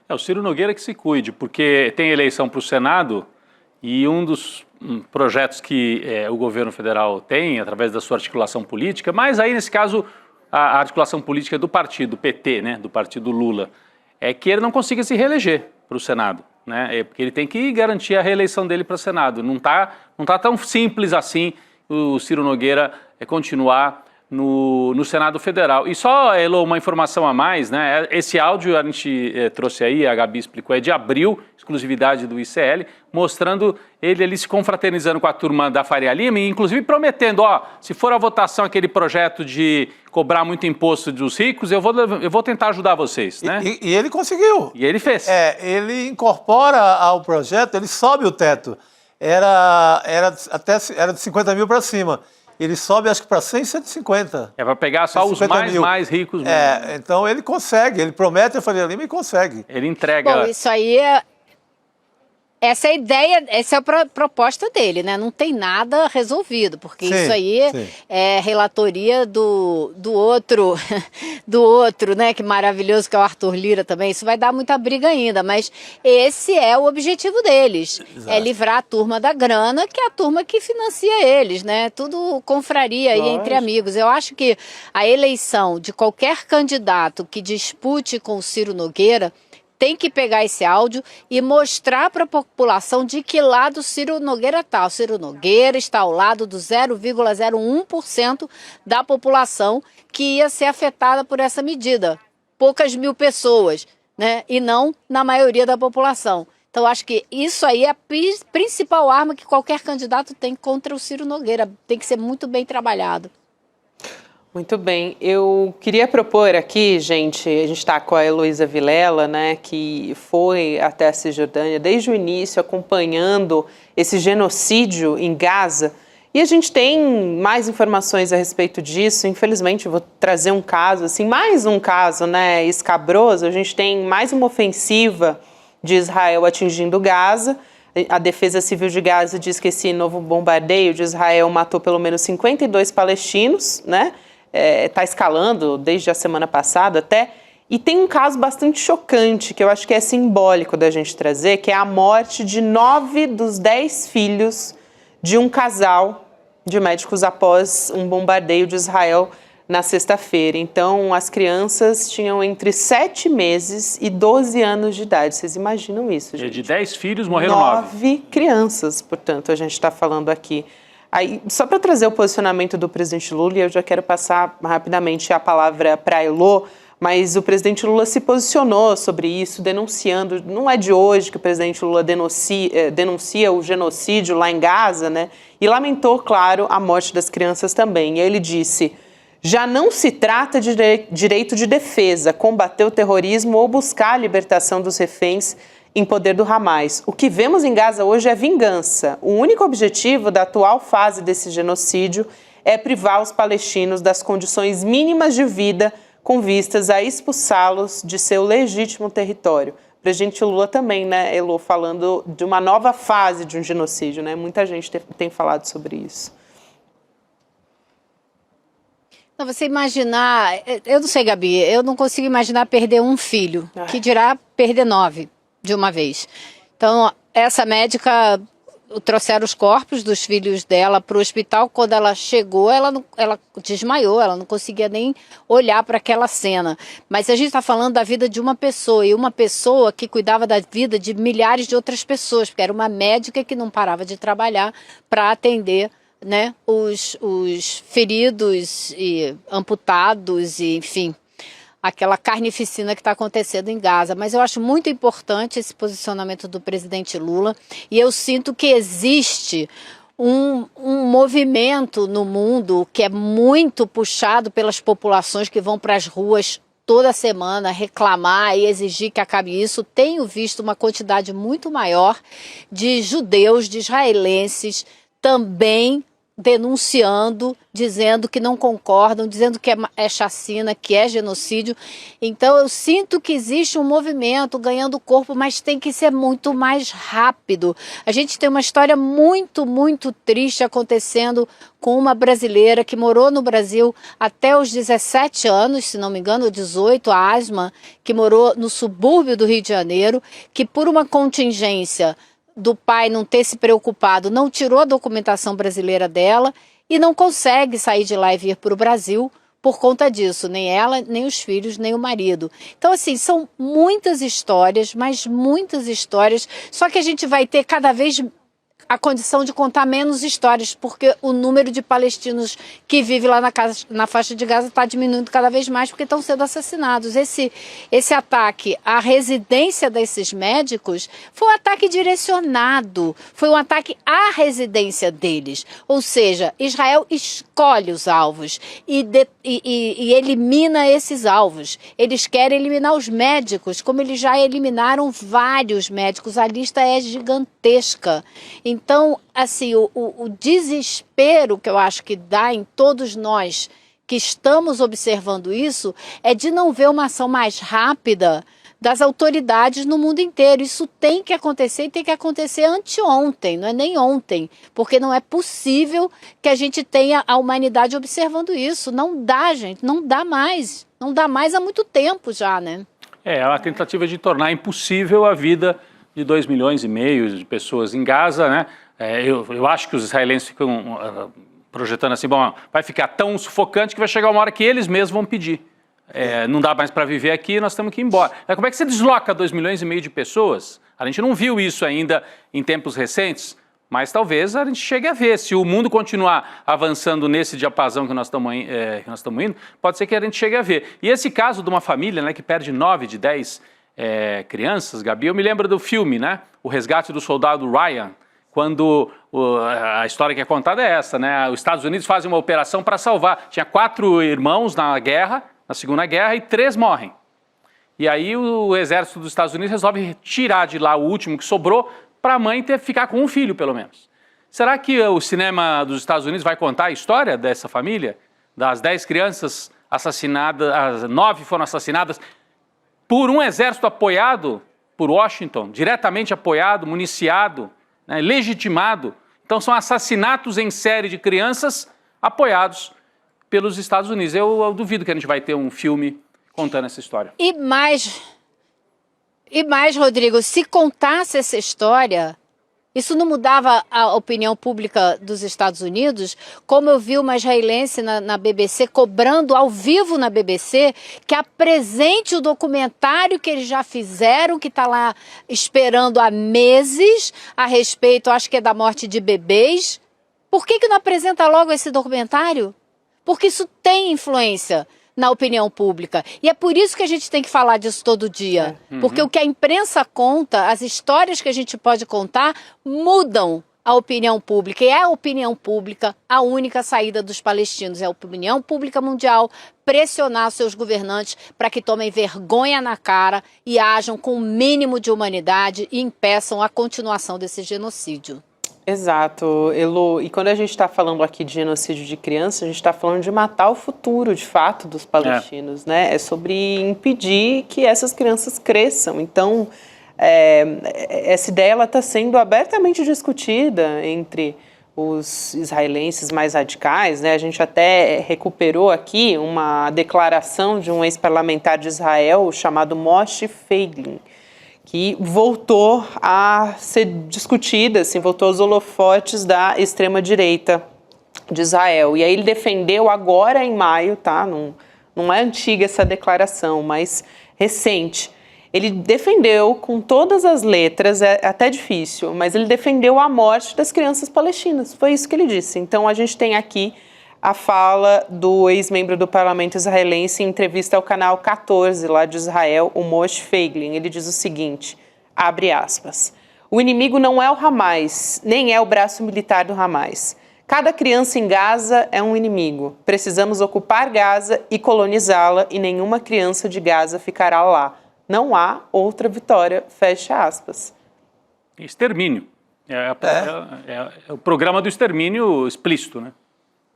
É o Ciro Nogueira que se cuide, porque tem eleição para o Senado e um dos projetos que o governo federal tem, através da sua articulação política, mas aí nesse caso a articulação política do partido, PT, né, do partido Lula, é que ele não consiga se reeleger para o Senado, né, porque ele tem que garantir a reeleição dele para o Senado. Não tá tão simples assim o Ciro Nogueira continuar no Senado Federal. E só, Elô, uma informação a mais, né? Esse áudio a gente trouxe aí, a Gabi explicou, é de abril, exclusividade do ICL, mostrando ele ali se confraternizando com a turma da Faria Lima e inclusive prometendo, se for a votação aquele projeto de cobrar muito imposto dos ricos, eu vou tentar ajudar vocês, né? E ele conseguiu. E ele fez. Ele incorpora ao projeto, ele sobe o teto. Era de 50 mil para cima. Ele sobe, acho que para 100, 150. É para pegar só os mais ricos mesmo. Então ele consegue, ele promete a Faria Lima e consegue. Ele entrega. Bom, isso aí essa é a ideia, essa é a proposta dele, né? Não tem nada resolvido, porque isso aí é relatoria do outro, né? Que maravilhoso, que é o Arthur Lira também. Isso vai dar muita briga ainda, mas esse é o objetivo deles. Exato. É livrar a turma da grana, que é a turma que financia eles, né? Tudo confraria aí entre amigos. Eu acho que a eleição de qualquer candidato que dispute com o Ciro Nogueira tem que pegar esse áudio e mostrar para a população de que lado o Ciro Nogueira está. O Ciro Nogueira está ao lado do 0,01% da população que ia ser afetada por essa medida. Poucas mil pessoas, né? E não na maioria da população. Então, acho que isso aí é a principal arma que qualquer candidato tem contra o Ciro Nogueira. Tem que ser muito bem trabalhado. Muito bem. Eu queria propor aqui, gente, a gente está com a Heloísa Vilela, né, que foi até a Cisjordânia desde o início acompanhando esse genocídio em Gaza. E a gente tem mais informações a respeito disso. Infelizmente, eu vou trazer um caso, assim, mais um caso, né, escabroso. A gente tem mais uma ofensiva de Israel atingindo Gaza. A Defesa Civil de Gaza diz que esse novo bombardeio de Israel matou pelo menos 52 palestinos, né? Está escalando desde a semana passada até, e tem um caso bastante chocante, que eu acho que é simbólico da gente trazer, que é a morte de 9 dos 10 filhos de um casal de médicos após um bombardeio de Israel na sexta-feira. Então, as crianças tinham entre 7 meses e 12 anos de idade. Vocês imaginam isso, gente? De 10 filhos, morreram 9 crianças, portanto, a gente está falando aqui. Aí, só para trazer o posicionamento do presidente Lula, eu já quero passar rapidamente a palavra para a Elô, mas o presidente Lula se posicionou sobre isso, denunciando, não é de hoje que o presidente Lula denuncia o genocídio lá em Gaza, né? E lamentou, claro, a morte das crianças também. E ele disse: já não se trata de direito de defesa, combater o terrorismo ou buscar a libertação dos reféns em poder do Hamas. O que vemos em Gaza hoje é vingança. O único objetivo da atual fase desse genocídio é privar os palestinos das condições mínimas de vida com vistas a expulsá-los de seu legítimo território. O presidente Lula também, né, Elô, falando de uma nova fase de um genocídio, né? Muita gente tem falado sobre isso. Não, você imaginar... Eu não sei, Gabi, eu não consigo imaginar perder um filho, que dirá perder 9 de uma vez. Então, essa médica trouxeram os corpos dos filhos dela para o hospital. Quando ela chegou, ela desmaiou, ela não conseguia nem olhar para aquela cena. Mas a gente está falando da vida de uma pessoa, e uma pessoa que cuidava da vida de milhares de outras pessoas, porque era uma médica que não parava de trabalhar para atender, né, os feridos e amputados, e, enfim. aquela carnificina que está acontecendo em Gaza. Mas eu acho muito importante esse posicionamento do presidente Lula e eu sinto que existe um movimento no mundo que é muito puxado pelas populações que vão para as ruas toda semana reclamar e exigir que acabe isso. Tenho visto uma quantidade muito maior de judeus, de israelenses também denunciando, dizendo que não concordam, dizendo que é chacina, que é genocídio. Então eu sinto que existe um movimento ganhando corpo, mas tem que ser muito mais rápido. A gente tem uma história muito, muito triste acontecendo com uma brasileira que morou no Brasil até os 17 anos, se não me engano, 18, a Asma, que morou no subúrbio do Rio de Janeiro, que por uma contingência do pai não ter se preocupado, não tirou a documentação brasileira dela e não consegue sair de lá e vir para o Brasil por conta disso, nem ela, nem os filhos, nem o marido. Então, assim, são muitas histórias, mas muitas histórias, só que a gente vai ter cada vez a condição de contar menos histórias, porque o número de palestinos que vive lá na faixa de Gaza está diminuindo cada vez mais, porque estão sendo assassinados. Esse ataque à residência desses médicos foi um ataque direcionado, foi um ataque à residência deles. Ou seja, Israel escolhe os alvos e elimina esses alvos. Eles querem eliminar os médicos, como eles já eliminaram vários médicos. A lista é gigantesca. Então, assim, o desespero que eu acho que dá em todos nós que estamos observando isso é de não ver uma ação mais rápida das autoridades no mundo inteiro. Isso tem que acontecer e tem que acontecer anteontem, não é nem ontem, porque não é possível que a gente tenha a humanidade observando isso. Não dá, gente, não dá mais. Não dá mais há muito tempo já, né? É uma tentativa de tornar impossível a vida de 2,5 milhões de pessoas em Gaza, né? Eu acho que os israelenses ficam projetando assim, bom, vai ficar tão sufocante que vai chegar uma hora que eles mesmos vão pedir. Não dá mais para viver aqui, nós temos que ir embora. Como é que você desloca 2,5 milhões de pessoas? A gente não viu isso ainda em tempos recentes, mas talvez a gente chegue a ver. Se o mundo continuar avançando nesse diapasão que nós estamos indo, pode ser que a gente chegue a ver. E esse caso de uma família, né, que perde 9 de 10 crianças, Gabi, eu me lembro do filme, né? O Resgate do Soldado Ryan, quando a história que é contada é essa, né? Os Estados Unidos fazem uma operação para salvar. Tinha 4 irmãos na guerra, na Segunda Guerra, e 3 morrem. E aí o exército dos Estados Unidos resolve tirar de lá o último que sobrou para a mãe ficar com um filho, pelo menos. Será que o cinema dos Estados Unidos vai contar a história dessa família? Das 10 crianças assassinadas, as 9 foram assassinadas por um exército apoiado por Washington, diretamente apoiado, municiado, né, legitimado. Então são assassinatos em série de crianças apoiados pelos Estados Unidos. Eu duvido que a gente vai ter um filme contando essa história. E mais, Rodrigo, se contasse essa história, isso não mudava a opinião pública dos Estados Unidos? Como eu vi uma israelense na BBC, cobrando ao vivo na BBC, que apresente o documentário que eles já fizeram, que está lá esperando há meses, a respeito, acho que é da morte de bebês. Por que não apresenta logo esse documentário? Porque isso tem influência na opinião pública. E é por isso que a gente tem que falar disso todo dia. Porque o que a imprensa conta, as histórias que a gente pode contar, mudam a opinião pública. E é a opinião pública a única saída dos palestinos. É a opinião pública mundial pressionar seus governantes para que tomem vergonha na cara e ajam com o mínimo de humanidade e impeçam a continuação desse genocídio. Exato, Elo. E quando a gente está falando aqui de genocídio de crianças, a gente está falando de matar o futuro, de fato, dos palestinos, né? É sobre impedir que essas crianças cresçam. Então, essa ideia está sendo abertamente discutida entre os israelenses mais radicais, né? A gente até recuperou aqui uma declaração de um ex-parlamentar de Israel chamado Moshe Feiglin, que voltou a ser discutida, assim, voltou aos holofotes da extrema-direita de Israel. E aí ele defendeu agora em maio, tá? Não é antiga essa declaração, mas recente. Ele defendeu com todas as letras, é até difícil, mas ele defendeu a morte das crianças palestinas. Foi isso que ele disse. Então a gente tem aqui a fala do ex-membro do parlamento israelense em entrevista ao canal 14 lá de Israel, o Moshe Feiglin. Ele diz o seguinte, abre aspas, o inimigo não é o Hamas, nem é o braço militar do Hamas. Cada criança em Gaza é um inimigo. Precisamos ocupar Gaza e colonizá-la e nenhuma criança de Gaza ficará lá. Não há outra vitória, fecha aspas. Extermínio. É o programa do extermínio explícito, né?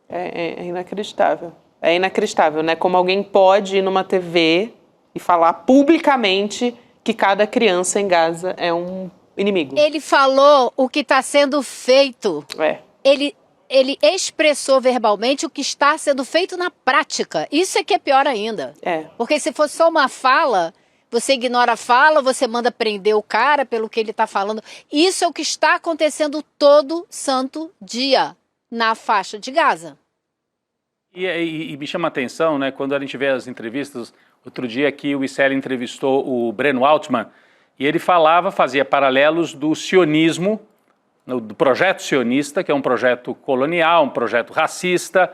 É inacreditável. É inacreditável, né? Como alguém pode ir numa TV e falar publicamente que cada criança em Gaza é um inimigo. Ele falou o que está sendo feito. Ele expressou verbalmente o que está sendo feito na prática. Isso é que é pior ainda. Porque se fosse só uma fala, você ignora a fala, você manda prender o cara pelo que ele está falando. Isso é o que está acontecendo todo santo dia na faixa de Gaza. E me chama a atenção, né, quando a gente vê as entrevistas, outro dia aqui o ICL entrevistou o Breno Altman, e ele fazia paralelos do sionismo, do projeto sionista, que é um projeto colonial, um projeto racista,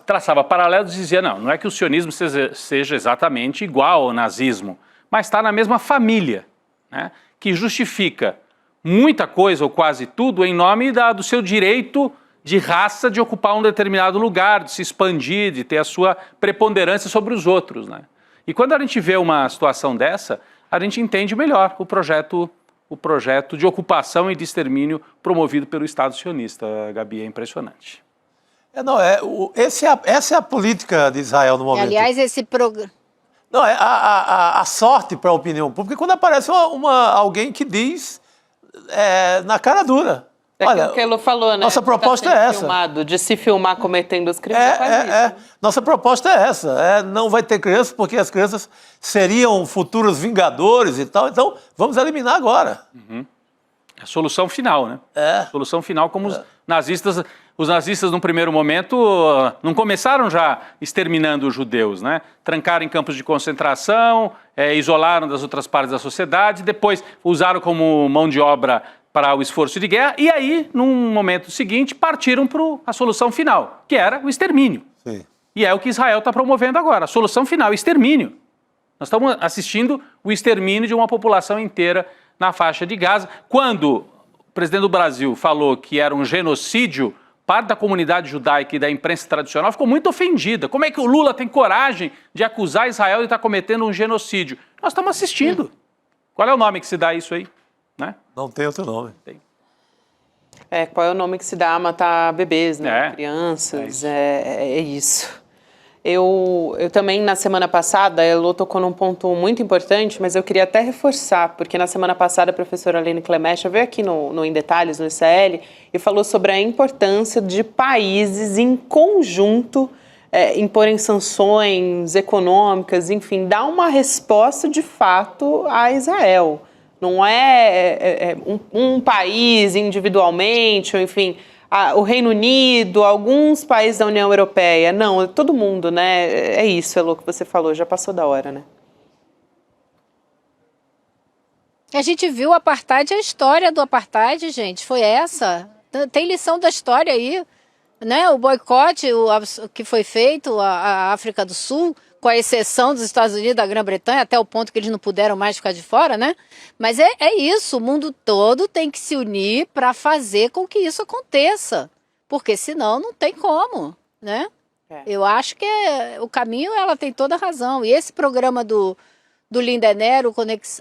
traçava paralelos e dizia, não é que o sionismo seja exatamente igual ao nazismo, mas está na mesma família, né, que justifica muita coisa, ou quase tudo, em nome do seu direito de raça de ocupar um determinado lugar, de se expandir, de ter a sua preponderância sobre os outros, né? E quando a gente vê uma situação dessa, a gente entende melhor o projeto de ocupação e de extermínio promovido pelo Estado sionista, Gabi, é impressionante. Essa é a política de Israel no momento. Aliás, esse programa... Não, é a sorte para a opinião pública quando aparece alguém que diz na cara dura. Olha, o que ele falou, né? Nossa proposta é essa. De se filmar cometendo os crimes. Nossa proposta é essa. Não vai ter crianças porque as crianças seriam futuros vingadores e tal. Então, vamos eliminar agora. Uhum. É a solução final, né? A solução final, como os nazistas, no primeiro momento, não começaram já exterminando os judeus, né? Trancaram em campos de concentração, isolaram das outras partes da sociedade, depois usaram como mão de obra para o esforço de guerra, e aí, num momento seguinte, partiram para a solução final, que era o extermínio. Sim. E é o que Israel está promovendo agora, a solução final, extermínio. Nós estamos assistindo o extermínio de uma população inteira na faixa de Gaza. Quando o presidente do Brasil falou que era um genocídio, parte da comunidade judaica e da imprensa tradicional ficou muito ofendida. Como é que o Lula tem coragem de acusar Israel de estar cometendo um genocídio? Nós estamos assistindo. Qual é o nome que se dá a isso aí? Né? Não tem outro nome. Qual é o nome que se dá a matar bebês, né? Crianças, é isso. Eu também, na semana passada, a Elô tocou num ponto muito importante, mas eu queria até reforçar, porque na semana passada a professora Aline Clemecha veio aqui no Em Detalhes, no ICL, e falou sobre a importância de países em conjunto imporem sanções econômicas, enfim, dar uma resposta de fato a Israel. Não é um país individualmente, ou enfim, o Reino Unido, alguns países da União Europeia. Não, todo mundo, né? É isso, Elô, que você falou, já passou da hora, né? A gente viu o apartheid, a história do apartheid, gente, foi essa. Tem lição da história aí, né? O boicote que foi feito à África do Sul, com a exceção dos Estados Unidos e da Grã-Bretanha, até o ponto que eles não puderam mais ficar de fora, né? Mas é isso, o mundo todo tem que se unir para fazer com que isso aconteça, porque senão não tem como, né? Eu acho que o caminho, ela tem toda a razão. E esse programa do Lindenner,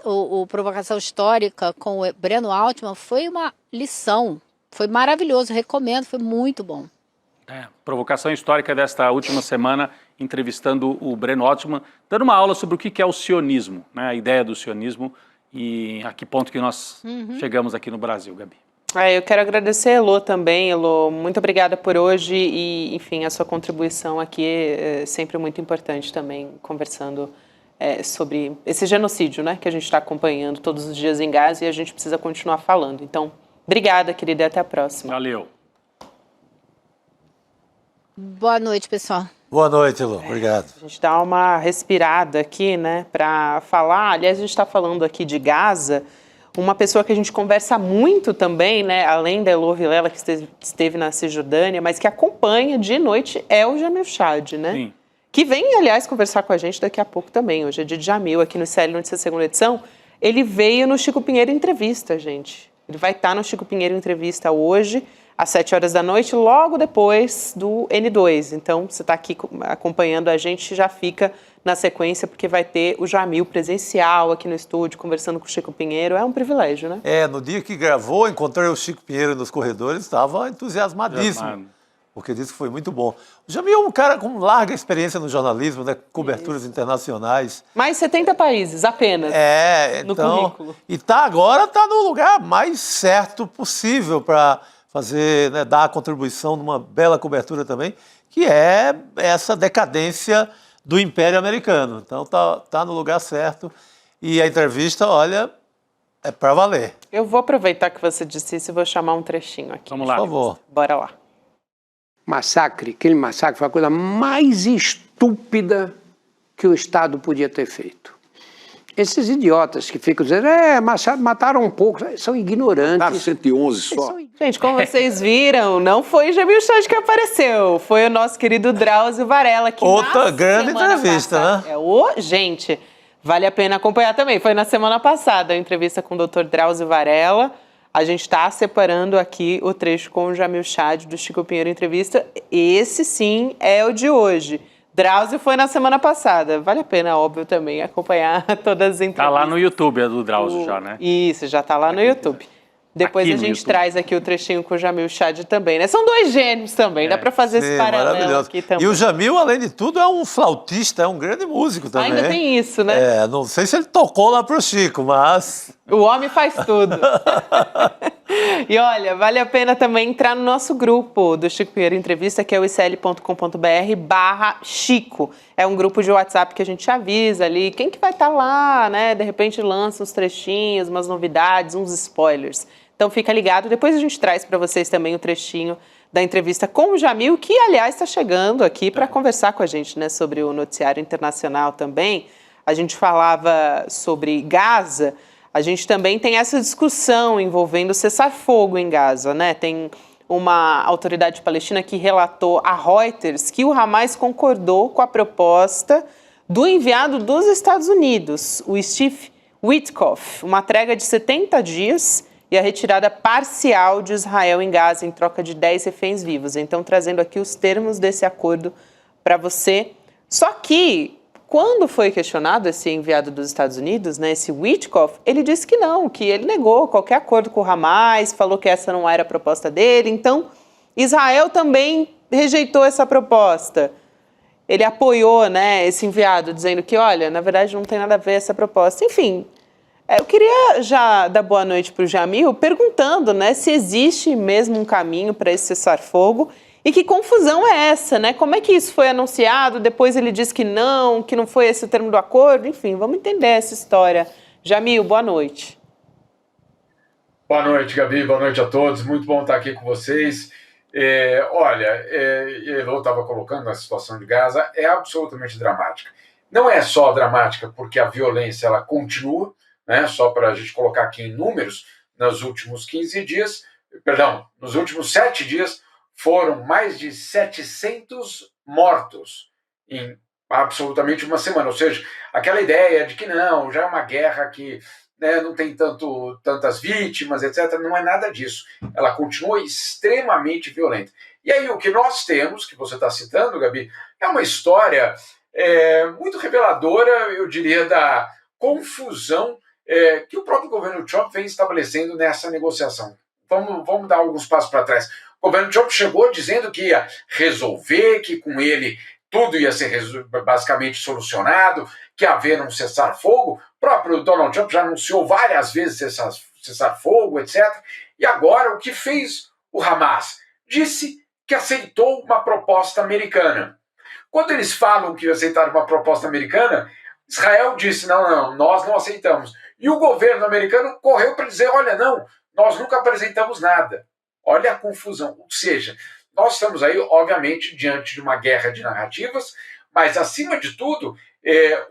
o Provocação Histórica com o Breno Altman, foi uma lição, foi maravilhoso, recomendo, foi muito bom. Provocação Histórica desta última semana, entrevistando o Breno Altman, dando uma aula sobre o que é o sionismo, né, a ideia do sionismo e a que ponto que nós chegamos aqui no Brasil, Gabi. Eu quero agradecer a Elô também. Elô, muito obrigada por hoje e, enfim, a sua contribuição aqui é sempre muito importante também, conversando sobre esse genocídio, né, que a gente está acompanhando todos os dias em Gaza e a gente precisa continuar falando. Então, obrigada, querida, e até a próxima. Valeu. Boa noite, pessoal. Boa noite, Elô. Obrigado. A gente dá uma respirada aqui, né, para falar. Aliás, a gente está falando aqui de Gaza. Uma pessoa que a gente conversa muito também, né, além da Elô Vilela, que esteve na Cisjordânia, mas que acompanha dia e noite, é o Jamil Chad, né? Sim. Que vem, aliás, conversar com a gente daqui a pouco também. Hoje é dia de Jamil, aqui no CL Notícias segunda edição. Ele veio no Chico Pinheiro Entrevista, gente. Ele vai estar no Chico Pinheiro Entrevista hoje, às 7 horas da noite, logo depois do N2. Então, você está aqui acompanhando a gente, já fica na sequência, porque vai ter o Jamil presencial aqui no estúdio, conversando com o Chico Pinheiro. É um privilégio, né? No dia que gravou, encontrei o Chico Pinheiro nos corredores, estava entusiasmadíssimo, porque disse que foi muito bom. O Jamil é um cara com larga experiência no jornalismo, né? Coberturas internacionais. Mais 70 países, apenas, no currículo. E agora está no lugar mais certo possível para fazer, né, dar a contribuição numa bela cobertura também, que é essa decadência do Império Americano. Então tá no lugar certo. E a entrevista, olha, é para valer. Eu vou aproveitar que você disse isso e vou chamar um trechinho aqui. Vamos lá. Por favor. Bora lá. Aquele massacre foi a coisa mais estúpida que o Estado podia ter feito. Esses idiotas que ficam dizendo, mataram um pouco, são ignorantes. Mataram 111 só. Gente, como vocês viram, não foi o Jamil Chad que apareceu, foi o nosso querido Drauzio Varela. Que outra grande entrevista, passada, né? Gente, vale a pena acompanhar também. Foi na semana passada a entrevista com o Dr. Drauzio Varela. A gente está separando aqui o trecho com o Jamil Chad do Chico Pinheiro Entrevista. Esse sim é o de hoje. Drauzio foi na semana passada. Vale a pena, óbvio, também acompanhar todas as entrevistas. Tá lá no YouTube, é do Drauzio já, né? Isso, já tá lá no YouTube. Depois Aqui a no gente YouTube. traz aqui o trechinho com o Jamil Chad também, né? São dois gênios também, dá para fazer esse paralelo aqui também. E o Jamil, além de tudo, é um flautista, é um grande músico também. Ainda tem isso, né? Não sei se ele tocou lá pro Chico, mas... O homem faz tudo. E olha, vale a pena também entrar no nosso grupo do Chico Pinheiro Entrevista, que é o icl.com.br/Chico. É um grupo de WhatsApp que a gente avisa ali quem que vai estar lá, né? De repente lança uns trechinhos, umas novidades, uns spoilers. Então fica ligado. Depois a gente traz para vocês também o trechinho da entrevista com o Jamil, que aliás está chegando aqui para conversar com a gente, né? Sobre o noticiário internacional também. A gente falava sobre Gaza. A gente também tem essa discussão envolvendo cessar-fogo em Gaza, né? Tem uma autoridade palestina que relatou a Reuters que o Hamas concordou com a proposta do enviado dos Estados Unidos, o Steve Witkoff, uma trégua de 70 dias e a retirada parcial de Israel em Gaza em troca de 10 reféns vivos. Então, trazendo aqui os termos desse acordo para você. Só que, quando foi questionado esse enviado dos Estados Unidos, né, esse Witkoff, ele disse que não, que ele negou qualquer acordo com o Hamas, falou que essa não era a proposta dele. Então, Israel também rejeitou essa proposta. Ele apoiou, né, esse enviado, dizendo que, olha, na verdade não tem nada a ver essa proposta. Enfim, eu queria já dar boa noite para o Jamil, perguntando, né, se existe mesmo um caminho para esse cessar-fogo. E que confusão é essa, né? Como é que isso foi anunciado? Depois ele disse que não foi esse o termo do acordo. Enfim, vamos entender essa história. Jamil, boa noite. Boa noite, Gabi. Boa noite a todos. Muito bom estar aqui com vocês. Eu estava colocando a situação de Gaza, é absolutamente dramática. Não é só dramática porque a violência ela continua, né? Só para a gente colocar aqui em números, nos últimos 7 dias, foram mais de 700 mortos em absolutamente uma semana. Ou seja, aquela ideia de que não, já é uma guerra que, né, não tem tantas vítimas, etc. Não é nada disso. Ela continua extremamente violenta. E aí o que nós temos, que você está citando, Gabi, é uma história muito reveladora, eu diria, da confusão que o próprio governo Trump vem estabelecendo nessa negociação. Vamos dar alguns passos para trás. O governo Trump chegou dizendo que ia resolver, que com ele tudo ia ser basicamente solucionado, que ia haver um cessar-fogo. O próprio Donald Trump já anunciou várias vezes cessar-fogo, etc. E agora, o que fez o Hamas? Disse que aceitou uma proposta americana. Quando eles falam que aceitaram uma proposta americana, Israel disse, não, nós não aceitamos. E o governo americano correu para dizer, olha, não, nós nunca apresentamos nada. Olha a confusão. Ou seja, nós estamos aí, obviamente, diante de uma guerra de narrativas, mas, acima de tudo,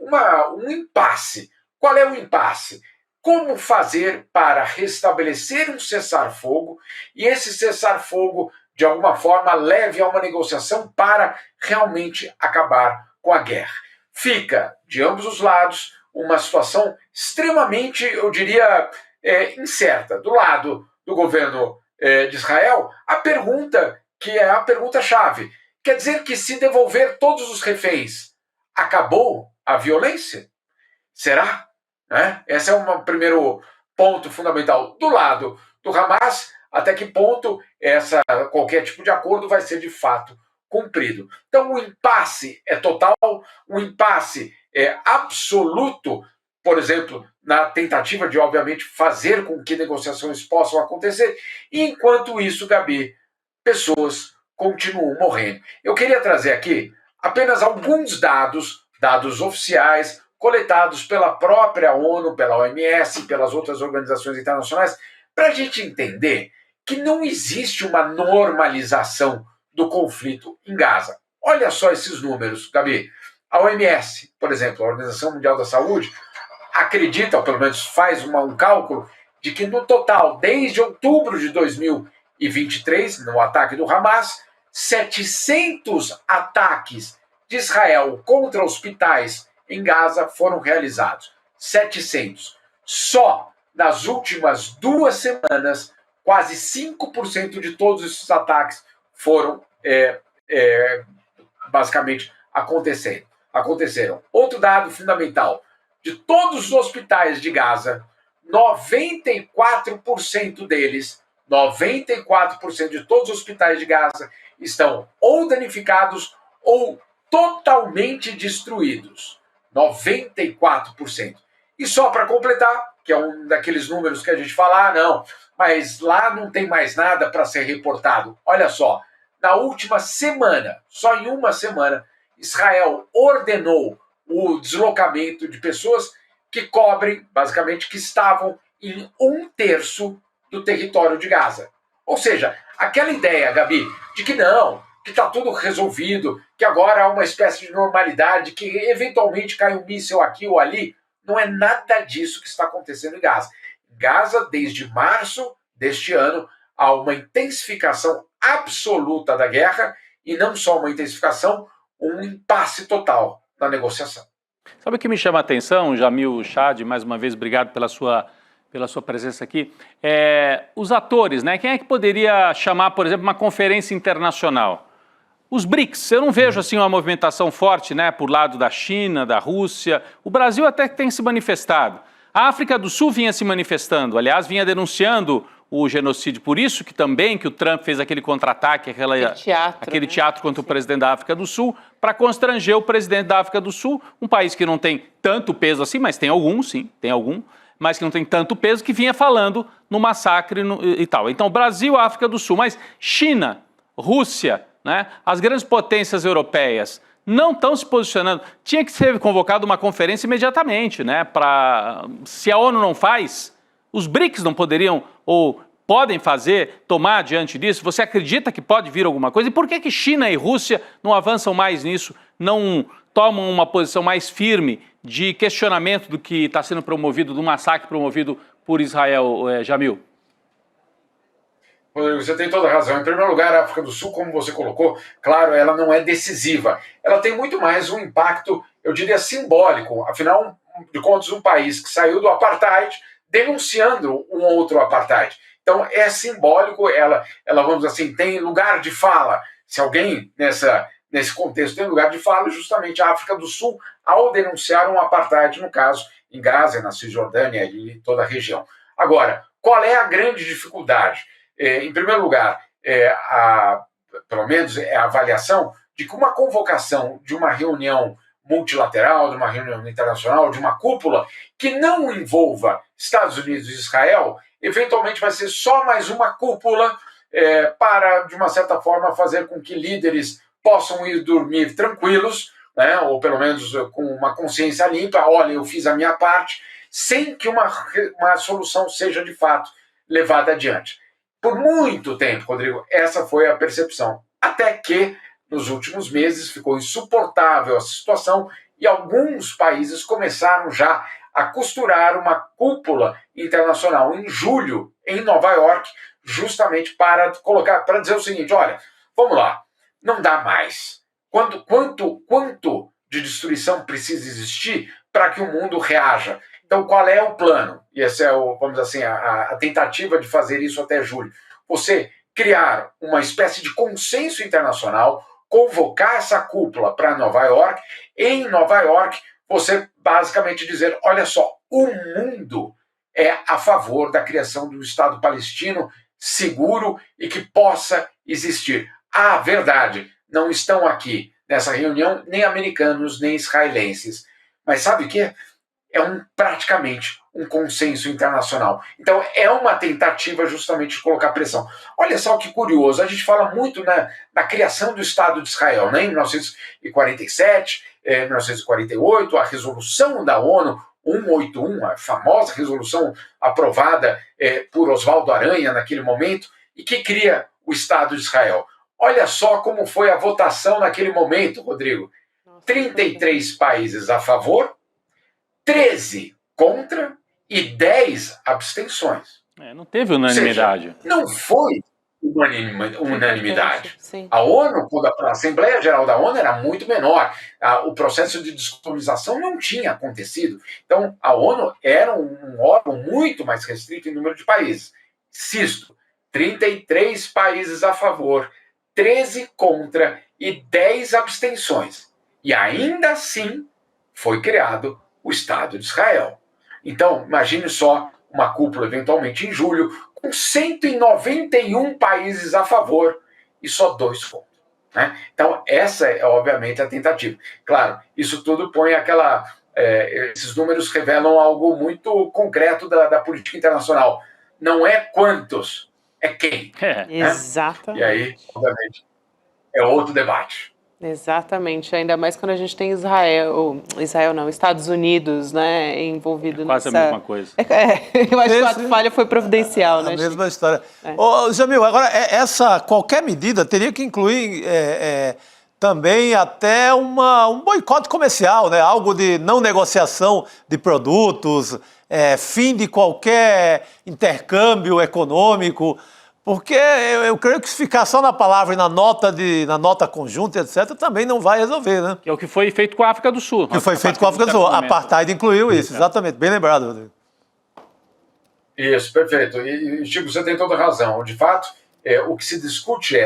um impasse. Qual é o impasse? como fazer para restabelecer um cessar-fogo e esse cessar-fogo, de alguma forma, leve a uma negociação para realmente acabar com a guerra. Fica, de ambos os lados, uma situação extremamente, eu diria, incerta. Do lado do governo de Israel, a pergunta que é a pergunta-chave. Quer dizer que se devolver todos os reféns, acabou a violência? Será? Esse é um primeiro ponto fundamental. Do lado do Hamas, até que ponto qualquer tipo de acordo vai ser de fato cumprido. Então o impasse é total, o impasse é absoluto, por exemplo, na tentativa de, obviamente, fazer com que negociações possam acontecer, e enquanto isso, Gabi, pessoas continuam morrendo. Eu queria trazer aqui apenas alguns dados oficiais, coletados pela própria ONU, pela OMS, pelas outras organizações internacionais, para a gente entender que não existe uma normalização do conflito em Gaza. Olha só esses números, Gabi. A OMS, por exemplo, a Organização Mundial da Saúde, acredita, ou pelo menos faz um cálculo, de que no total, desde outubro de 2023, no ataque do Hamas, 700 ataques de Israel contra hospitais em Gaza foram realizados. 700. Só nas últimas 2 semanas, quase 5% de todos esses ataques foram basicamente aconteceram. Outro dado fundamental: de todos os hospitais de Gaza, 94% deles, 94% de todos os hospitais de Gaza estão ou danificados ou totalmente destruídos. 94%. E só para completar, que é um daqueles números que a gente fala, não, mas lá não tem mais nada para ser reportado. Olha só, na última semana, só em uma semana, Israel ordenou o deslocamento de pessoas que cobrem, basicamente, que estavam em 1/3 do território de Gaza. Ou seja, aquela ideia, Gabi, de que não, que está tudo resolvido, que agora há uma espécie de normalidade, que eventualmente cai um míssil aqui ou ali, não é nada disso que está acontecendo em Gaza. Em Gaza, desde março deste ano, há uma intensificação absoluta da guerra, e não só uma intensificação, um impasse total na negociação. Sabe o que me chama a atenção, Jamil Chad, mais uma vez, obrigado pela sua presença aqui, os atores, né? Quem é que poderia chamar, por exemplo, uma conferência internacional? Os BRICS, eu não vejo assim uma movimentação forte, né, por lado da China, da Rússia. O Brasil até tem se manifestado. A África do Sul vinha se manifestando, aliás, vinha denunciando o genocídio. Por isso que o Trump fez aquele contra-ataque, aquele teatro contra o presidente da África do Sul, para constranger o presidente da África do Sul, um país que não tem tanto peso assim, mas tem algum, sim, tem algum, mas que não tem tanto peso, que vinha falando no massacre e tal. Então, Brasil, África do Sul, mas China, Rússia, né, as grandes potências europeias não estão se posicionando. Tinha que ser convocada uma conferência imediatamente, né, se a ONU não faz, os BRICS não poderiam ou podem fazer, tomar diante disso? Você acredita que pode vir alguma coisa? E por que China e Rússia não avançam mais nisso, não tomam uma posição mais firme de questionamento do que está sendo promovido, do massacre promovido por Israel, Jamil? Rodrigo, você tem toda a razão. Em primeiro lugar, a África do Sul, como você colocou, claro, ela não é decisiva. Ela tem muito mais um impacto, eu diria, simbólico. Afinal, de contas, um país que saiu do apartheid denunciando um outro apartheid. Então, é simbólico, ela, vamos dizer assim, tem lugar de fala. Se alguém, nesse contexto, tem lugar de fala, justamente a África do Sul, ao denunciar um apartheid, no caso, em Gaza, na Cisjordânia e toda a região. Agora, qual é a grande dificuldade? Em primeiro lugar, pelo menos a avaliação de que uma convocação de uma reunião multilateral, de uma reunião internacional, de uma cúpula, que não envolva Estados Unidos e Israel, eventualmente vai ser só mais uma cúpula para, de uma certa forma, fazer com que líderes possam ir dormir tranquilos, né, ou pelo menos com uma consciência limpa, olha, eu fiz a minha parte, sem que uma solução seja, de fato, levada adiante. Por muito tempo, Rodrigo, essa foi a percepção. Até que, nos últimos meses, ficou insuportável a situação e alguns países começaram já a costurar uma cúpula internacional em julho, em Nova York, justamente para dizer o seguinte: olha, vamos lá, não dá mais. Quanto de destruição precisa existir para que o mundo reaja? Então, qual é o plano? E essa é, vamos dizer assim, a tentativa de fazer isso até julho. Você criar uma espécie de consenso internacional, convocar essa cúpula para Nova York. Em Nova York, você basicamente dizer: olha só, o mundo é a favor da criação de um Estado palestino seguro e que possa existir. A verdade, não estão aqui nessa reunião nem americanos, nem israelenses. Mas sabe o que? Praticamente um consenso internacional. Então, é uma tentativa justamente de colocar pressão. Olha só que curioso, a gente fala muito na criação do Estado de Israel, né? Em 1947, 1948, a resolução da ONU 181, a famosa resolução aprovada por Oswaldo Aranha naquele momento, e que cria o Estado de Israel. Olha só como foi a votação naquele momento, Rodrigo. 33 países a favor, 13 contra e 10 abstenções. Não teve unanimidade. Ou seja, não foi unanimidade. A ONU, a Assembleia Geral da ONU era muito menor. O processo de descolonização não tinha acontecido. Então, a ONU era um órgão muito mais restrito em número de países. Insisto, 33 países a favor, 13 contra e 10 abstenções. E ainda assim foi criado o Estado de Israel. Então, imagine só uma cúpula eventualmente em julho, com 191 países a favor e só 2 contra. Né? Então, essa é, obviamente, a tentativa. Claro, isso tudo põe esses números revelam algo muito concreto da política internacional. Não é quantos, é quem. Né? Exatamente. E aí, obviamente, é outro debate. Exatamente, ainda mais quando a gente tem Estados Unidos, né, envolvido quase nessa... a mesma coisa. Eu acho que o ato falha foi providencial, né? A mesma história. Ô, Jamil, agora, qualquer medida teria que incluir também até um boicote comercial, né? Algo de não negociação de produtos, fim de qualquer intercâmbio econômico. Porque eu creio que se ficar só na palavra e na nota conjunta, etc., também não vai resolver, né? Que é o que foi feito com a África do Sul. Que foi feito com a África do Sul. A apartheid incluiu isso, exatamente. Bem lembrado, Rodrigo. Isso, perfeito. E, Chico, você tem toda a razão. De fato, o que se discute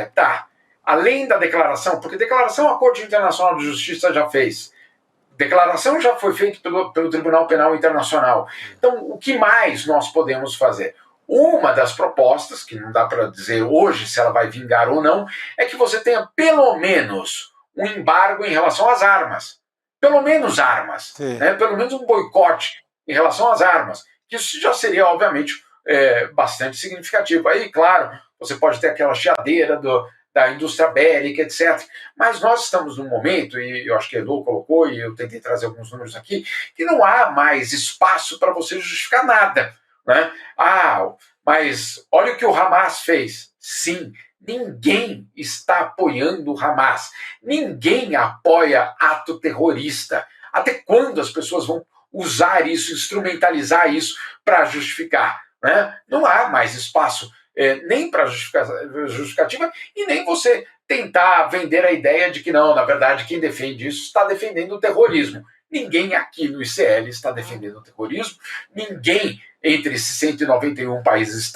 além da declaração, porque declaração a Corte Internacional de Justiça já fez. Declaração já foi feita pelo Tribunal Penal Internacional. Então, o que mais nós podemos fazer? Uma das propostas, que não dá para dizer hoje se ela vai vingar ou não, é que você tenha pelo menos um embargo em relação às armas. Pelo menos armas. Né? Pelo menos um boicote em relação às armas. Que isso já seria, obviamente, bastante significativo. Aí, claro, você pode ter aquela chiadeira da indústria bélica, etc. Mas nós estamos num momento, e eu acho que a Elo colocou, e eu tentei trazer alguns números aqui, que não há mais espaço para você justificar nada. Né? Mas olha o que o Hamas fez. Sim, ninguém está apoiando o Hamas. Ninguém apoia ato terrorista. Até quando as pessoas vão usar isso, instrumentalizar isso para justificar? Né? Não há mais espaço nem para justificativa e nem você tentar vender a ideia de que não, na verdade, quem defende isso está defendendo o terrorismo. Ninguém aqui no ICL está defendendo o terrorismo, ninguém entre esses 191 países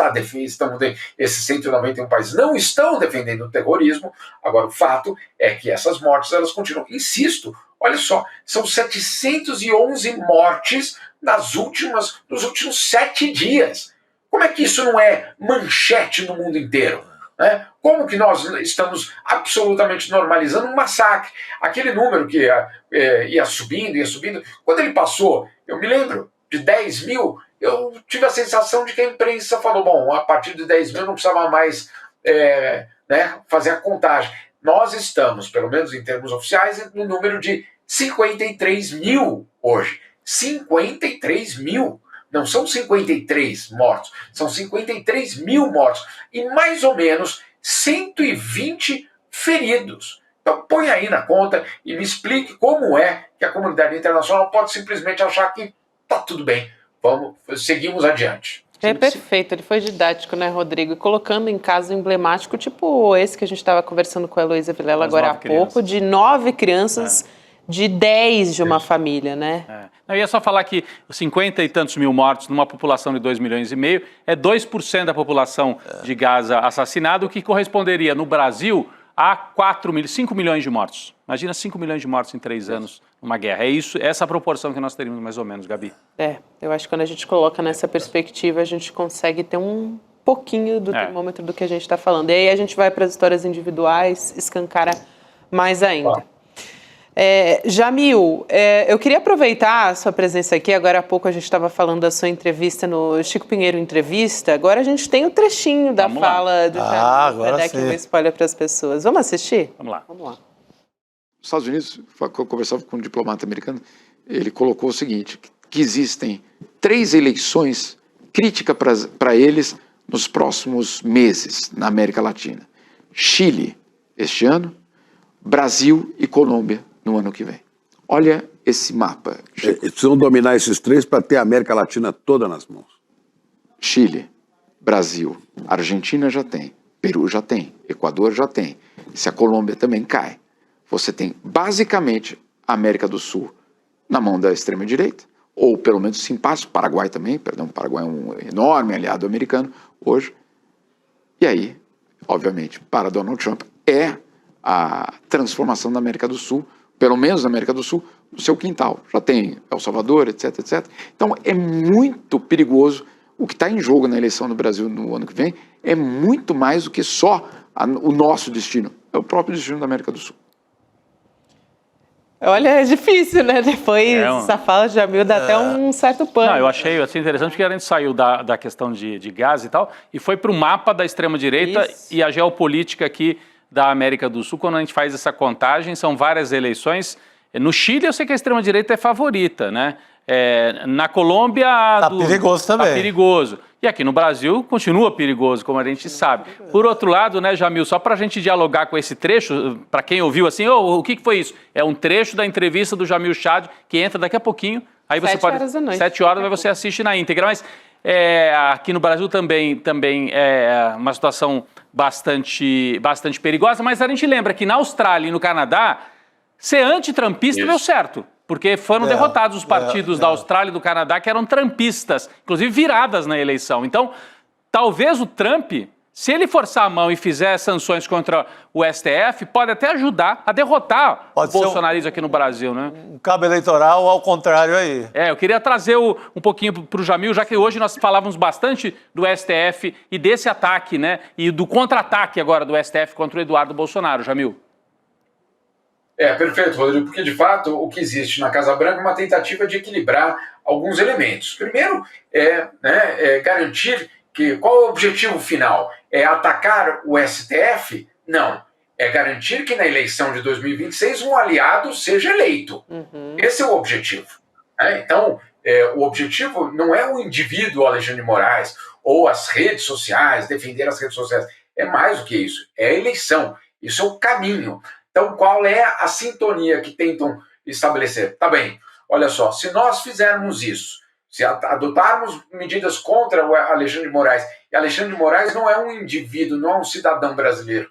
esses 191 países não estão defendendo o terrorismo. Agora, o fato é que essas mortes, elas continuam. Insisto, olha só, são 711 mortes nos últimos 7 dias. Como é que isso não é manchete no mundo inteiro? Né? Como que nós estamos absolutamente normalizando um massacre? Aquele número que ia subindo, quando ele passou, eu me lembro, de 10 mil, eu tive a sensação de que a imprensa falou, bom, a partir de 10 mil não precisava mais fazer a contagem. Nós estamos, pelo menos em termos oficiais, no número de 53 mil hoje. 53 mil. Não são 53 mortos, são 53 mil mortos e mais ou menos 120 feridos. Então põe aí na conta e me explique como é que a comunidade internacional pode simplesmente achar que tá tudo bem, seguimos adiante. É perfeito, ele foi didático, né, Rodrigo? E colocando em caso emblemático, tipo esse que a gente estava conversando com a Heloísa Vilela agora há pouco, de 9 crianças, de 10 de uma família, né? Eu ia só falar que os 50 e tantos mil mortos numa população de 2,5 milhões é 2% da população de Gaza assassinada, o que corresponderia no Brasil a 5 milhões de mortos. Imagina 5 milhões de mortos em 3 anos numa guerra. É isso, essa proporção que nós teríamos mais ou menos, Gabi. Eu acho que quando a gente coloca nessa perspectiva, a gente consegue ter um pouquinho do termômetro do que a gente está falando. E aí a gente vai para as histórias individuais, escancara mais ainda. Jamil, eu queria aproveitar a sua presença aqui. Agora há pouco a gente estava falando da sua entrevista no Chico Pinheiro Entrevista. Agora a gente tem o trechinho da fala do Jamil para dar aqui um spoiler para as pessoas. Vamos assistir? Vamos lá. Nos Estados Unidos, eu conversava com um diplomata americano, ele colocou o seguinte, que existem 3 eleições críticas para eles nos próximos meses na América Latina. Chile, este ano, Brasil e Colômbia, no ano que vem. Olha esse mapa. Eles precisam dominar esses 3 para ter a América Latina toda nas mãos. Chile, Brasil, Argentina já tem, Peru já tem, Equador já tem. Se a Colômbia também cai, você tem basicamente a América do Sul na mão da extrema-direita, ou pelo menos simpático, Paraguai também, o Paraguai é um enorme aliado americano hoje. E aí, obviamente, para Donald Trump é a transformação da América do Sul, pelo menos na América do Sul, no seu quintal. Já tem El Salvador, etc, etc. Então é muito perigoso. O que está em jogo na eleição no Brasil no ano que vem é muito mais do que só o nosso destino. É o próprio destino da América do Sul. Olha, é difícil, né? Depois essa fala de Jamil dá até um certo pano. Não, eu achei interessante porque a gente saiu da questão de gás e tal e foi para o mapa da extrema-direita e a geopolítica aqui da América do Sul. Quando a gente faz essa contagem, são várias eleições. No Chile, eu sei que a extrema-direita é favorita, né? Na Colômbia... Tá perigoso também. Tá perigoso. E aqui no Brasil, continua perigoso, como a gente sabe. Por outro lado, né, Jamil, só para a gente dialogar com esse trecho, para quem ouviu assim, o que foi isso? É um trecho da entrevista do Jamil Chad, que entra daqui a pouquinho. Aí você 7 horas da noite. 7 horas, aí você assiste na íntegra. Mas aqui no Brasil também é uma situação bastante perigosa, mas a gente lembra que na Austrália e no Canadá, ser antitrumpista deu certo, porque foram derrotados os partidos da Austrália e do Canadá que eram trumpistas, inclusive viradas na eleição. Então, talvez o Trump, se ele forçar a mão e fizer sanções contra o STF, pode até ajudar a derrotar o bolsonarismo aqui no Brasil, né? Um cabo eleitoral ao contrário aí. Eu queria trazer um pouquinho para o Jamil, já que hoje nós falávamos bastante do STF e desse ataque, né? E do contra-ataque agora do STF contra o Eduardo Bolsonaro, Jamil. Perfeito, Rodrigo, porque de fato o que existe na Casa Branca é uma tentativa de equilibrar alguns elementos. Primeiro garantir que qual é o objetivo final? É atacar o STF? Não. É garantir que na eleição de 2026 um aliado seja eleito. Esse é o objetivo. Então, o objetivo não é o indivíduo Alexandre de Moraes ou as redes sociais, defender as redes sociais. É mais do que isso. É a eleição. Isso é o caminho. Então, qual é a sintonia que tentam estabelecer? Tá bem, olha só, se nós fizermos isso, se adotarmos medidas contra o Alexandre de Moraes, e Alexandre de Moraes não é um indivíduo, não é um cidadão brasileiro,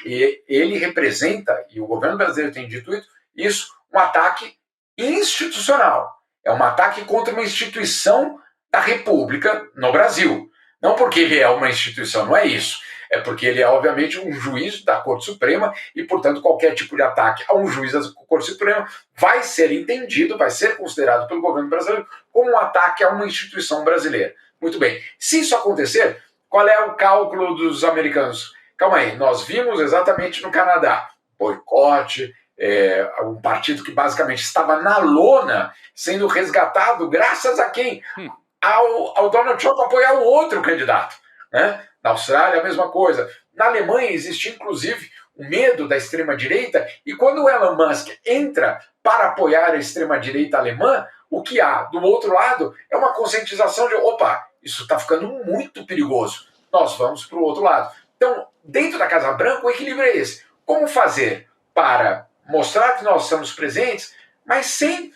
e ele representa, e o governo brasileiro tem dito isso, um ataque institucional. É um ataque contra uma instituição da República no Brasil. Não porque ele é uma instituição, não é isso. É porque ele é, obviamente, um juiz da Corte Suprema e, portanto, qualquer tipo de ataque a um juiz da Corte Suprema vai ser entendido, vai ser considerado pelo governo brasileiro como um ataque a uma instituição brasileira. Muito bem. Se isso acontecer, qual é o cálculo dos americanos? Calma aí, nós vimos exatamente no Canadá, boicote, um partido que basicamente estava na lona, sendo resgatado graças a quem? Ao Donald Trump apoiar o outro candidato, né? Na Austrália, a mesma coisa. Na Alemanha existe, inclusive, o medo da extrema-direita, e quando o Elon Musk entra para apoiar a extrema-direita alemã, o que há do outro lado é uma conscientização de, opa, isso está ficando muito perigoso, nós vamos para o outro lado. Então, dentro da Casa Branca, o equilíbrio é esse. Como fazer para mostrar que nós estamos presentes, mas sem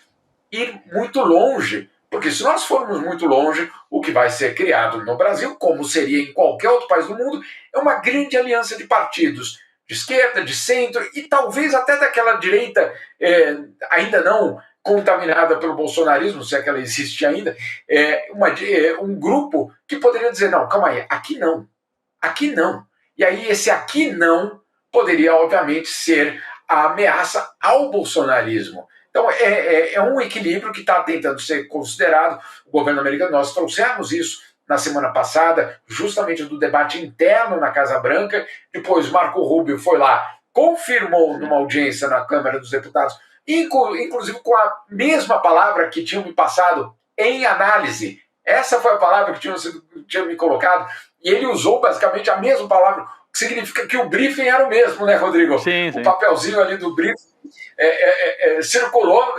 ir muito longe Porque se nós formos muito longe, o que vai ser criado no Brasil, como seria em qualquer outro país do mundo, é uma grande aliança de partidos, de esquerda, de centro e talvez até daquela direita ainda não contaminada pelo bolsonarismo, se é que ela existe ainda, um grupo que poderia dizer, não, calma aí, aqui não. E aí esse aqui não poderia, obviamente, ser a ameaça ao bolsonarismo. Então, é um equilíbrio que está tentando ser considerado. O governo americano, nós trouxemos isso na semana passada, justamente do debate interno na Casa Branca. Depois, Marco Rubio foi lá, confirmou numa audiência na Câmara dos Deputados, inclusive com a mesma palavra que tinham me passado em análise. Essa foi a palavra que tinham me colocado, e ele usou basicamente a mesma palavra, o que significa que o briefing era o mesmo, né, Rodrigo? Sim. O papelzinho ali do briefing circulou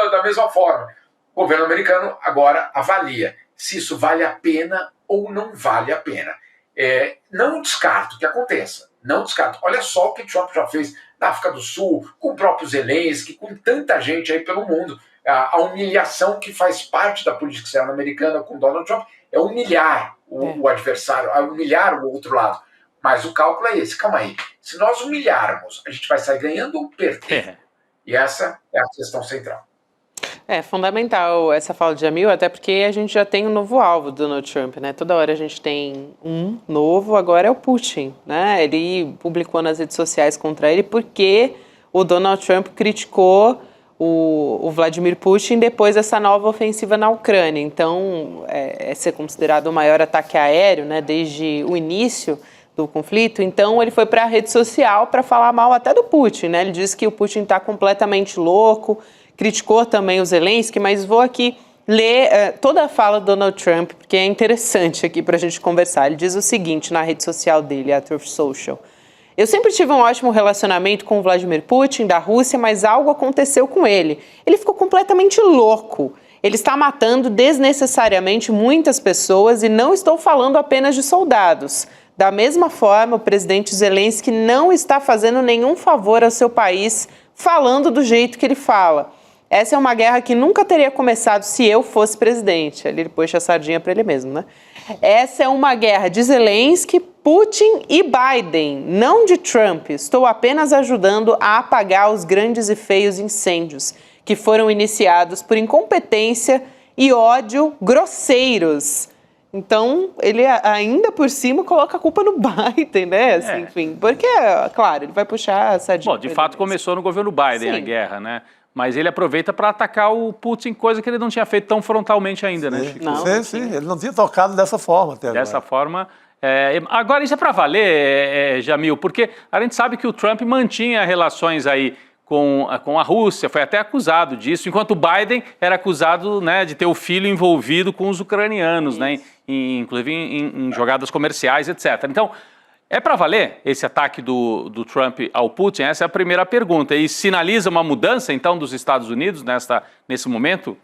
da mesma forma. O governo americano agora avalia se isso vale a pena ou não vale a pena. Não descarto que aconteça, não descarto. Olha só o que Trump já fez na África do Sul, com o próprio Zelensky, com tanta gente aí pelo mundo. A humilhação que faz parte da política externa americana com Donald Trump é humilhar o adversário, humilhar o outro lado. Mas o cálculo é esse, calma aí. Se nós humilharmos, a gente vai sair ganhando ou perdendo? E essa é a questão central. É fundamental essa fala de Jamil, até porque a gente já tem um novo alvo do Donald Trump, né? Toda hora a gente tem um novo, agora é o Putin, né? Ele publicou nas redes sociais contra ele porque o Donald Trump criticou o Vladimir Putin depois dessa nova ofensiva na Ucrânia. Então, é ser considerado o maior ataque aéreo, né, desde o início do conflito. Então, ele foi para a rede social para falar mal até do Putin, né? Ele disse que o Putin está completamente louco, criticou também o Zelensky, mas vou aqui ler toda a fala do Donald Trump, porque é interessante aqui para a gente conversar. Ele diz o seguinte na rede social dele, a Truth Social. Eu sempre tive um ótimo relacionamento com o Vladimir Putin, da Rússia, mas algo aconteceu com ele. Ele ficou completamente louco. Ele está matando desnecessariamente muitas pessoas e não estou falando apenas de soldados. Da mesma forma, o presidente Zelensky não está fazendo nenhum favor ao seu país falando do jeito que ele fala. Essa é uma guerra que nunca teria começado se eu fosse presidente. Ali ele puxa a sardinha para ele mesmo, né? Essa é uma guerra de Zelensky, Putin e Biden, não de Trump. Estou apenas ajudando a apagar os grandes e feios incêndios que foram iniciados por incompetência e ódio grosseiros. Então, ele ainda por cima coloca a culpa no Biden, né? Assim, enfim, porque, claro, ele vai puxar a sardinha. Bom, de fato começou no governo Biden a guerra, né? Mas ele aproveita para atacar o Putin, coisa que ele não tinha feito tão frontalmente ainda, né, Chico? Sim, ele não tinha tocado dessa forma até agora. Dessa forma. Agora, isso é para valer, Jamil, porque a gente sabe que o Trump mantinha relações aí com a Rússia, foi até acusado disso, enquanto o Biden era acusado, né, de ter o filho envolvido com os ucranianos, né, inclusive em jogadas comerciais, etc. Então, é para valer esse ataque do Trump ao Putin? Essa é a primeira pergunta. E sinaliza uma mudança, então, dos Estados Unidos nesse momento?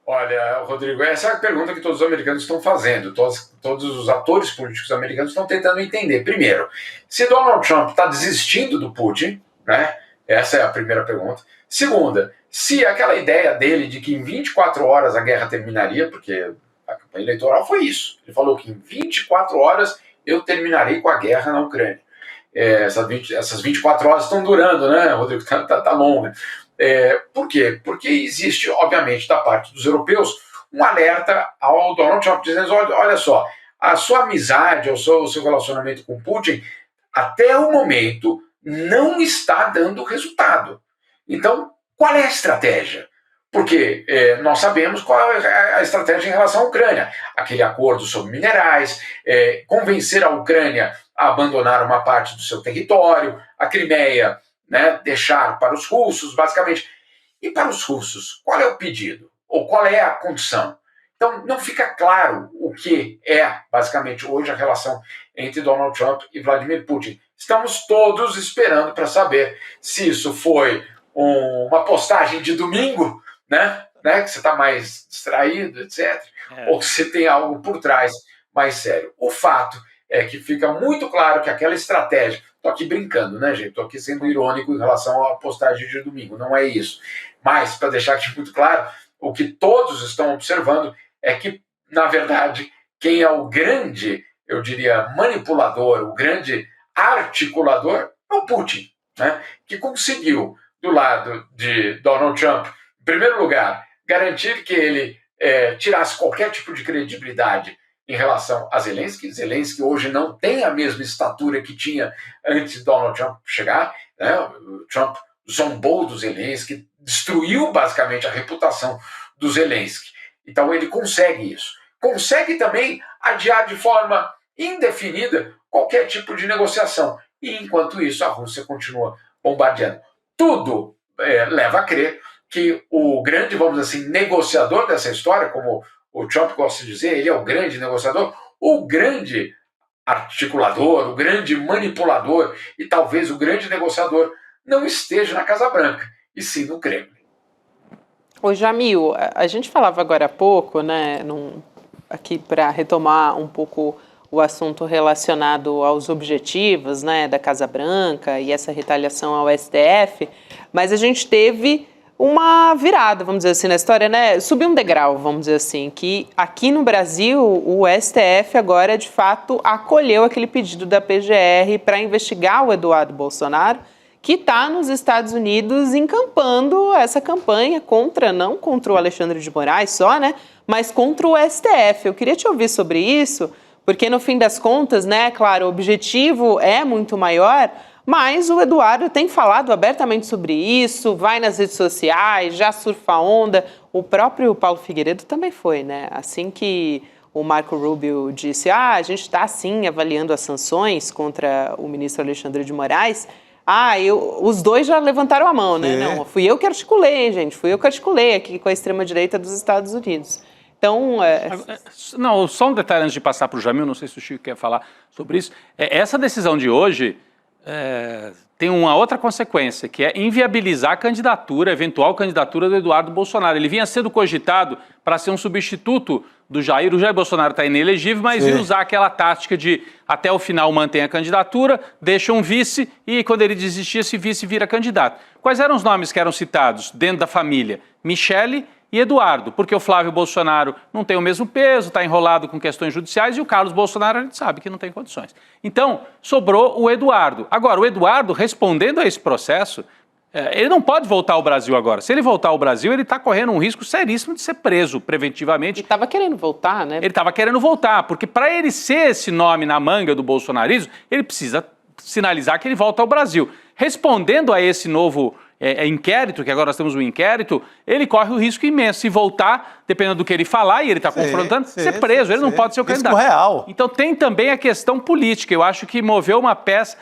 Olha, Rodrigo, essa é a pergunta que todos os americanos estão fazendo. Todos os atores políticos americanos estão tentando entender. Primeiro, se Donald Trump está desistindo do Putin, né? Essa é a primeira pergunta. Segunda, se aquela ideia dele de que em 24 horas a guerra terminaria, porque a campanha eleitoral foi isso. Ele falou que em 24 horas eu terminarei com a guerra na Ucrânia. Essas 24 horas estão durando, né, Rodrigo? Tá longa. Por quê? Porque existe, obviamente, da parte dos europeus, um alerta ao Donald Trump, dizendo, olha só, a sua amizade, o seu relacionamento com Putin, até o momento, não está dando resultado. Então, qual é a estratégia? Porque nós sabemos qual é a estratégia em relação à Ucrânia. Aquele acordo sobre minerais, convencer a Ucrânia a abandonar uma parte do seu território, a Crimeia, né, deixar para os russos, basicamente. E para os russos, qual é o pedido? Ou qual é a condição? Então, não fica claro o que é, basicamente, hoje a relação entre Donald Trump e Vladimir Putin. Estamos todos esperando para saber se isso foi uma postagem de domingo, né, que você está mais distraído, etc., ou se tem algo por trás mais sério. O fato é que fica muito claro que aquela estratégia... Estou aqui brincando, né, gente? Estou aqui sendo irônico em relação à postagem de domingo, não é isso. Mas, para deixar aqui muito claro, o que todos estão observando é que, na verdade, quem é o grande, eu diria, manipulador, o grande articulador é o Putin, né? Que conseguiu, do lado de Donald Trump, em primeiro lugar, garantir que ele tirasse qualquer tipo de credibilidade em relação a Zelensky. Zelensky hoje não tem a mesma estatura que tinha antes de Donald Trump chegar, né? O Trump zombou do Zelensky, destruiu basicamente a reputação do Zelensky. Então ele consegue isso. Consegue também adiar de forma indefinida qualquer tipo de negociação. E enquanto isso, a Rússia continua bombardeando. Tudo leva a crer que o grande, vamos dizer assim, negociador dessa história, como o Trump gosta de dizer, ele é o grande negociador, o grande articulador, o grande manipulador e talvez o grande negociador não esteja na Casa Branca, e sim no Kremlin. Ô Jamil, a gente falava agora há pouco, né, aqui para retomar um pouco o assunto relacionado aos objetivos, né, da Casa Branca e essa retaliação ao STF, mas a gente teve uma virada, vamos dizer assim, na história, né? Subiu um degrau, vamos dizer assim, que aqui no Brasil o STF agora, de fato, acolheu aquele pedido da PGR para investigar o Eduardo Bolsonaro, que está nos Estados Unidos encampando essa campanha não contra o Alexandre de Moraes só, né? Mas contra o STF. Eu queria te ouvir sobre isso, porque no fim das contas, né, claro, o objetivo é muito maior, mas o Eduardo tem falado abertamente sobre isso, vai nas redes sociais, já surfa a onda. O próprio Paulo Figueiredo também foi, né? Assim que o Marco Rubio disse, a gente está sim avaliando as sanções contra o ministro Alexandre de Moraes, os dois já levantaram a mão, né? Não, fui eu que articulei, gente, fui eu que articulei aqui com a extrema-direita dos Estados Unidos. Então, Não, só um detalhe antes de passar para o Jamil, não sei se o Chico quer falar sobre isso. Essa decisão de hoje tem uma outra consequência, que é inviabilizar a eventual candidatura do Eduardo Bolsonaro. Ele vinha sendo cogitado para ser um substituto do Jair. O Jair Bolsonaro está inelegível, mas ia usar aquela tática de até o final mantém a candidatura, deixa um vice e quando ele desistir, esse vice vira candidato. Quais eram os nomes que eram citados dentro da família? Michele e Eduardo, porque o Flávio Bolsonaro não tem o mesmo peso, está enrolado com questões judiciais e o Carlos Bolsonaro a gente sabe que não tem condições. Então, sobrou o Eduardo. Agora, o Eduardo, respondendo a esse processo, ele não pode voltar ao Brasil agora. Se ele voltar ao Brasil, ele está correndo um risco seríssimo de ser preso preventivamente. Ele estava querendo voltar, né? Ele estava querendo voltar, porque para ele ser esse nome na manga do bolsonarismo, ele precisa sinalizar que ele volta ao Brasil. Respondendo a esse novo inquérito, que agora nós temos um inquérito, ele corre o risco imenso. Se voltar, dependendo do que ele falar, e ele está confrontando, ser preso. Ele não pode ser o candidato. Real. Então tem também a questão política. Eu acho que moveu uma peça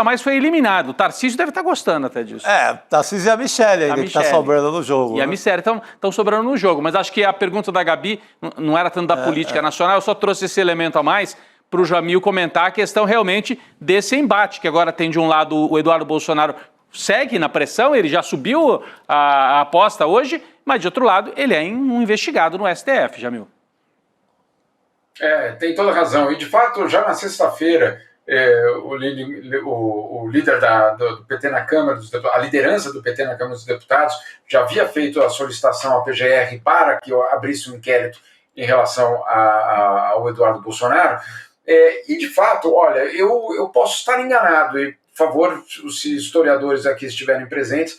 a mais foi eliminada. O Tarcísio deve estar gostando até disso. Tarcísio e a Michele ainda, que está sobrando no jogo. E a Michele estão sobrando no jogo. Mas acho que a pergunta da Gabi não era tanto da política nacional, eu só trouxe esse elemento a mais para o Jamil comentar a questão realmente desse embate, que agora tem de um lado o Eduardo Bolsonaro segue na pressão, ele já subiu a aposta hoje, mas de outro lado ele é um investigado no STF, Jamil. Tem toda razão. E de fato, já na sexta-feira, o líder do PT na Câmara dos Deputados, a liderança do PT na Câmara dos Deputados, já havia feito a solicitação à PGR para que abrisse um inquérito em relação ao Eduardo Bolsonaro. E de fato, olha, eu posso estar enganado, e por favor, se historiadores aqui estiverem presentes,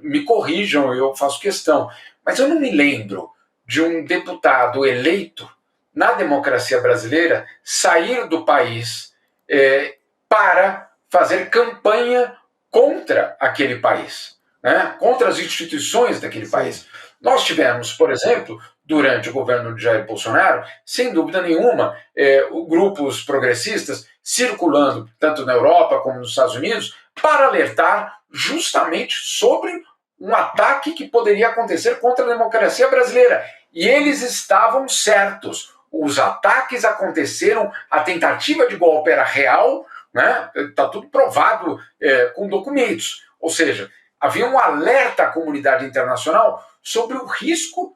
me corrijam, eu faço questão. Mas eu não me lembro de um deputado eleito na democracia brasileira sair do país para fazer campanha contra aquele país, né? Contra as instituições daquele país. Nós tivemos, por exemplo, durante o governo de Jair Bolsonaro, sem dúvida nenhuma, grupos progressistas circulando, tanto na Europa como nos Estados Unidos, para alertar justamente sobre um ataque que poderia acontecer contra a democracia brasileira. E eles estavam certos. Os ataques aconteceram, a tentativa de golpe era real, né? Está tudo provado com documentos. Ou seja, havia um alerta à comunidade internacional sobre o risco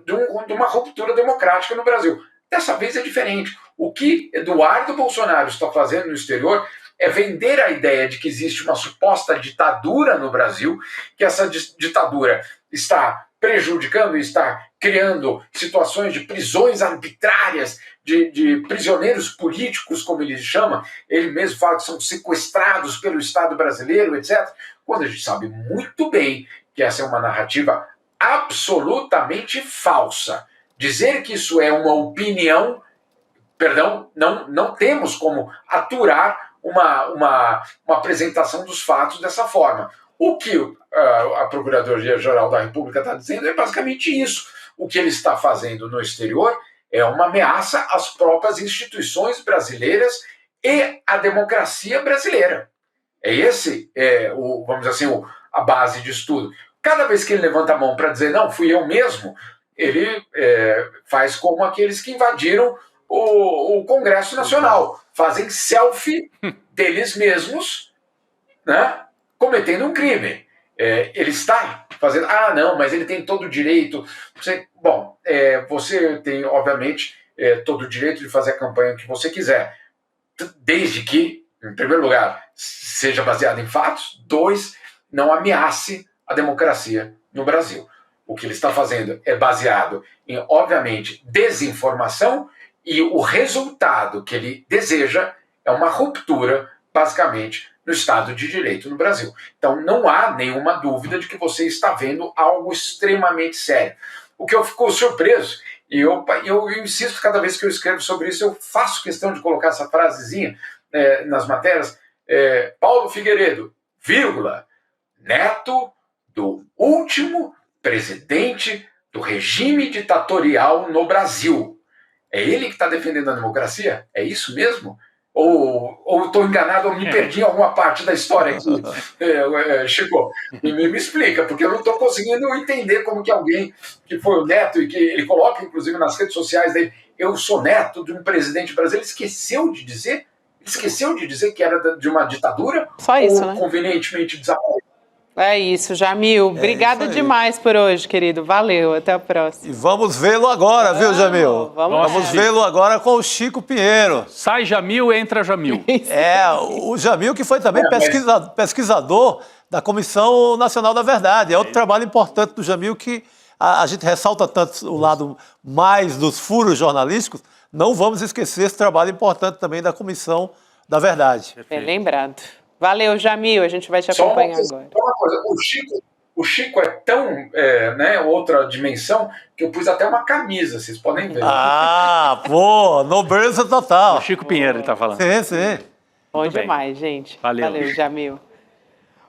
de uma ruptura democrática no Brasil. Dessa vez é diferente. O que Eduardo Bolsonaro está fazendo no exterior é vender a ideia de que existe uma suposta ditadura no Brasil, que essa ditadura está prejudicando e está criando situações de prisões arbitrárias, de prisioneiros políticos, como ele chama. Ele mesmo fala que são sequestrados pelo Estado brasileiro, etc. Quando a gente sabe muito bem que essa é uma narrativa absolutamente falsa. Dizer que isso é uma opinião, perdão, não temos como aturar uma apresentação dos fatos dessa forma. O que a Procuradoria-Geral da República está dizendo é basicamente isso. O que ele está fazendo no exterior é uma ameaça às próprias instituições brasileiras e à democracia brasileira. Vamos dizer assim, a base disso tudo. Cada vez que ele levanta a mão para dizer, não, fui eu mesmo, ele faz como aqueles que invadiram o Congresso Nacional. Fazem selfie deles mesmos, né, cometendo um crime. Ele está fazendo... Ah, não, mas ele tem todo o direito... Você tem, obviamente, todo o direito de fazer a campanha que você quiser, desde que, em primeiro lugar, seja baseado em fatos, 2, não ameace a democracia no Brasil. O que ele está fazendo é baseado em, obviamente, desinformação, e o resultado que ele deseja é uma ruptura, basicamente, no Estado de Direito no Brasil. Então, não há nenhuma dúvida de que você está vendo algo extremamente sério. O que eu fico surpreso, e eu insisto cada vez que eu escrevo sobre isso, eu faço questão de colocar essa frasezinha nas matérias, Paulo Figueiredo, vírgula, neto do último presidente do regime ditatorial no Brasil. É ele que está defendendo a democracia? É isso mesmo? Ou estou enganado, ou me perdi em alguma parte da história aqui, Chico? Me explica, porque eu não estou conseguindo entender como que alguém que foi o neto, e que ele coloca, inclusive, nas redes sociais dele, eu sou neto de um presidente brasileiro, ele esqueceu de dizer que era de uma ditadura? Só isso, ou né? Convenientemente desapareceu? É isso, Jamil. Obrigada demais por hoje, querido. Valeu, até a próxima. E vamos vê-lo agora, viu, Jamil? Vamos vê-lo agora com o Chico Pinheiro. Sai Jamil, entra Jamil. O Jamil que foi também pesquisador da Comissão Nacional da Verdade. É outro trabalho importante do Jamil que a gente ressalta tanto o lado mais dos furos jornalísticos. Não vamos esquecer esse trabalho importante também da Comissão da Verdade. Bem lembrado. Valeu, Jamil, a gente vai te acompanhar agora. Só uma coisa, o Chico é tão, outra dimensão, que eu pus até uma camisa, vocês podem ver. Nobreza total. O Chico Pinheiro ele tá falando. Sim. Bom demais, gente. Valeu, Jamil.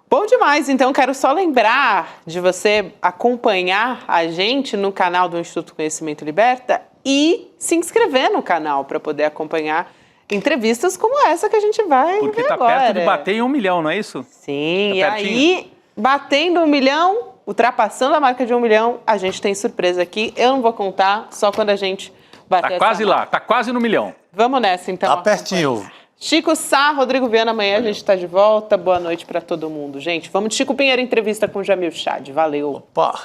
Bom demais, então quero só lembrar de você acompanhar a gente no canal do Instituto Conhecimento Liberta e se inscrever no canal para poder acompanhar entrevistas como essa que a gente vai Porque ver tá agora. perto de bater em 1 milhão, não é isso? Sim, tá e aí, batendo 1 milhão, ultrapassando a marca de 1 milhão, a gente tem surpresa aqui. Eu não vou contar, só quando a gente bater Tá quase lá, tá quase no milhão. Vamos nessa, então. Tá pertinho. Chico Sá, Rodrigo Viana, amanhã a gente está de volta. Boa noite para todo mundo. Gente, vamos de Chico Pinheiro, entrevista com Jamil Chad. Valeu. Opa.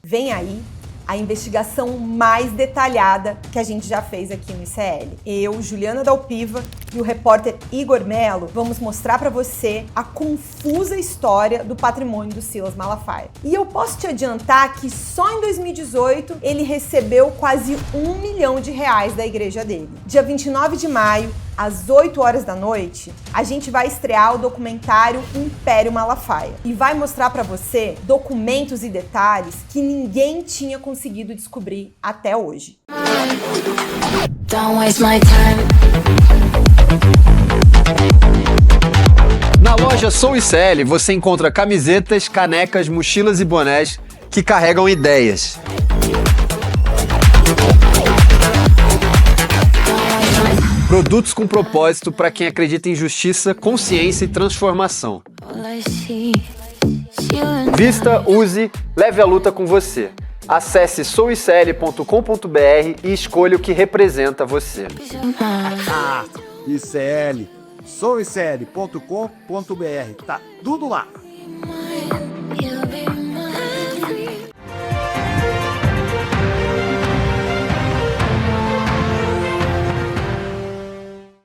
Vem aí a investigação mais detalhada que a gente já fez aqui no ICL. Eu, Juliana Dalpiva e o repórter Igor Melo vamos mostrar para você a confusa história do patrimônio do Silas Malafaia. E eu posso te adiantar que só em 2018 ele recebeu quase R$1 milhão da igreja dele. Dia 29 de maio, às 8 horas da noite, a gente vai estrear o documentário Império Malafaia e vai mostrar para você documentos e detalhes que ninguém tinha conseguido descobrir até hoje. Don't waste my time. Na loja Sou ICL você encontra camisetas, canecas, mochilas e bonés que carregam ideias. Produtos com propósito para quem acredita em justiça, consciência e transformação. Vista, use, leve a luta com você. Acesse souicl.com.br e escolha o que representa você. ICL, souicl.com.br, tá tudo lá.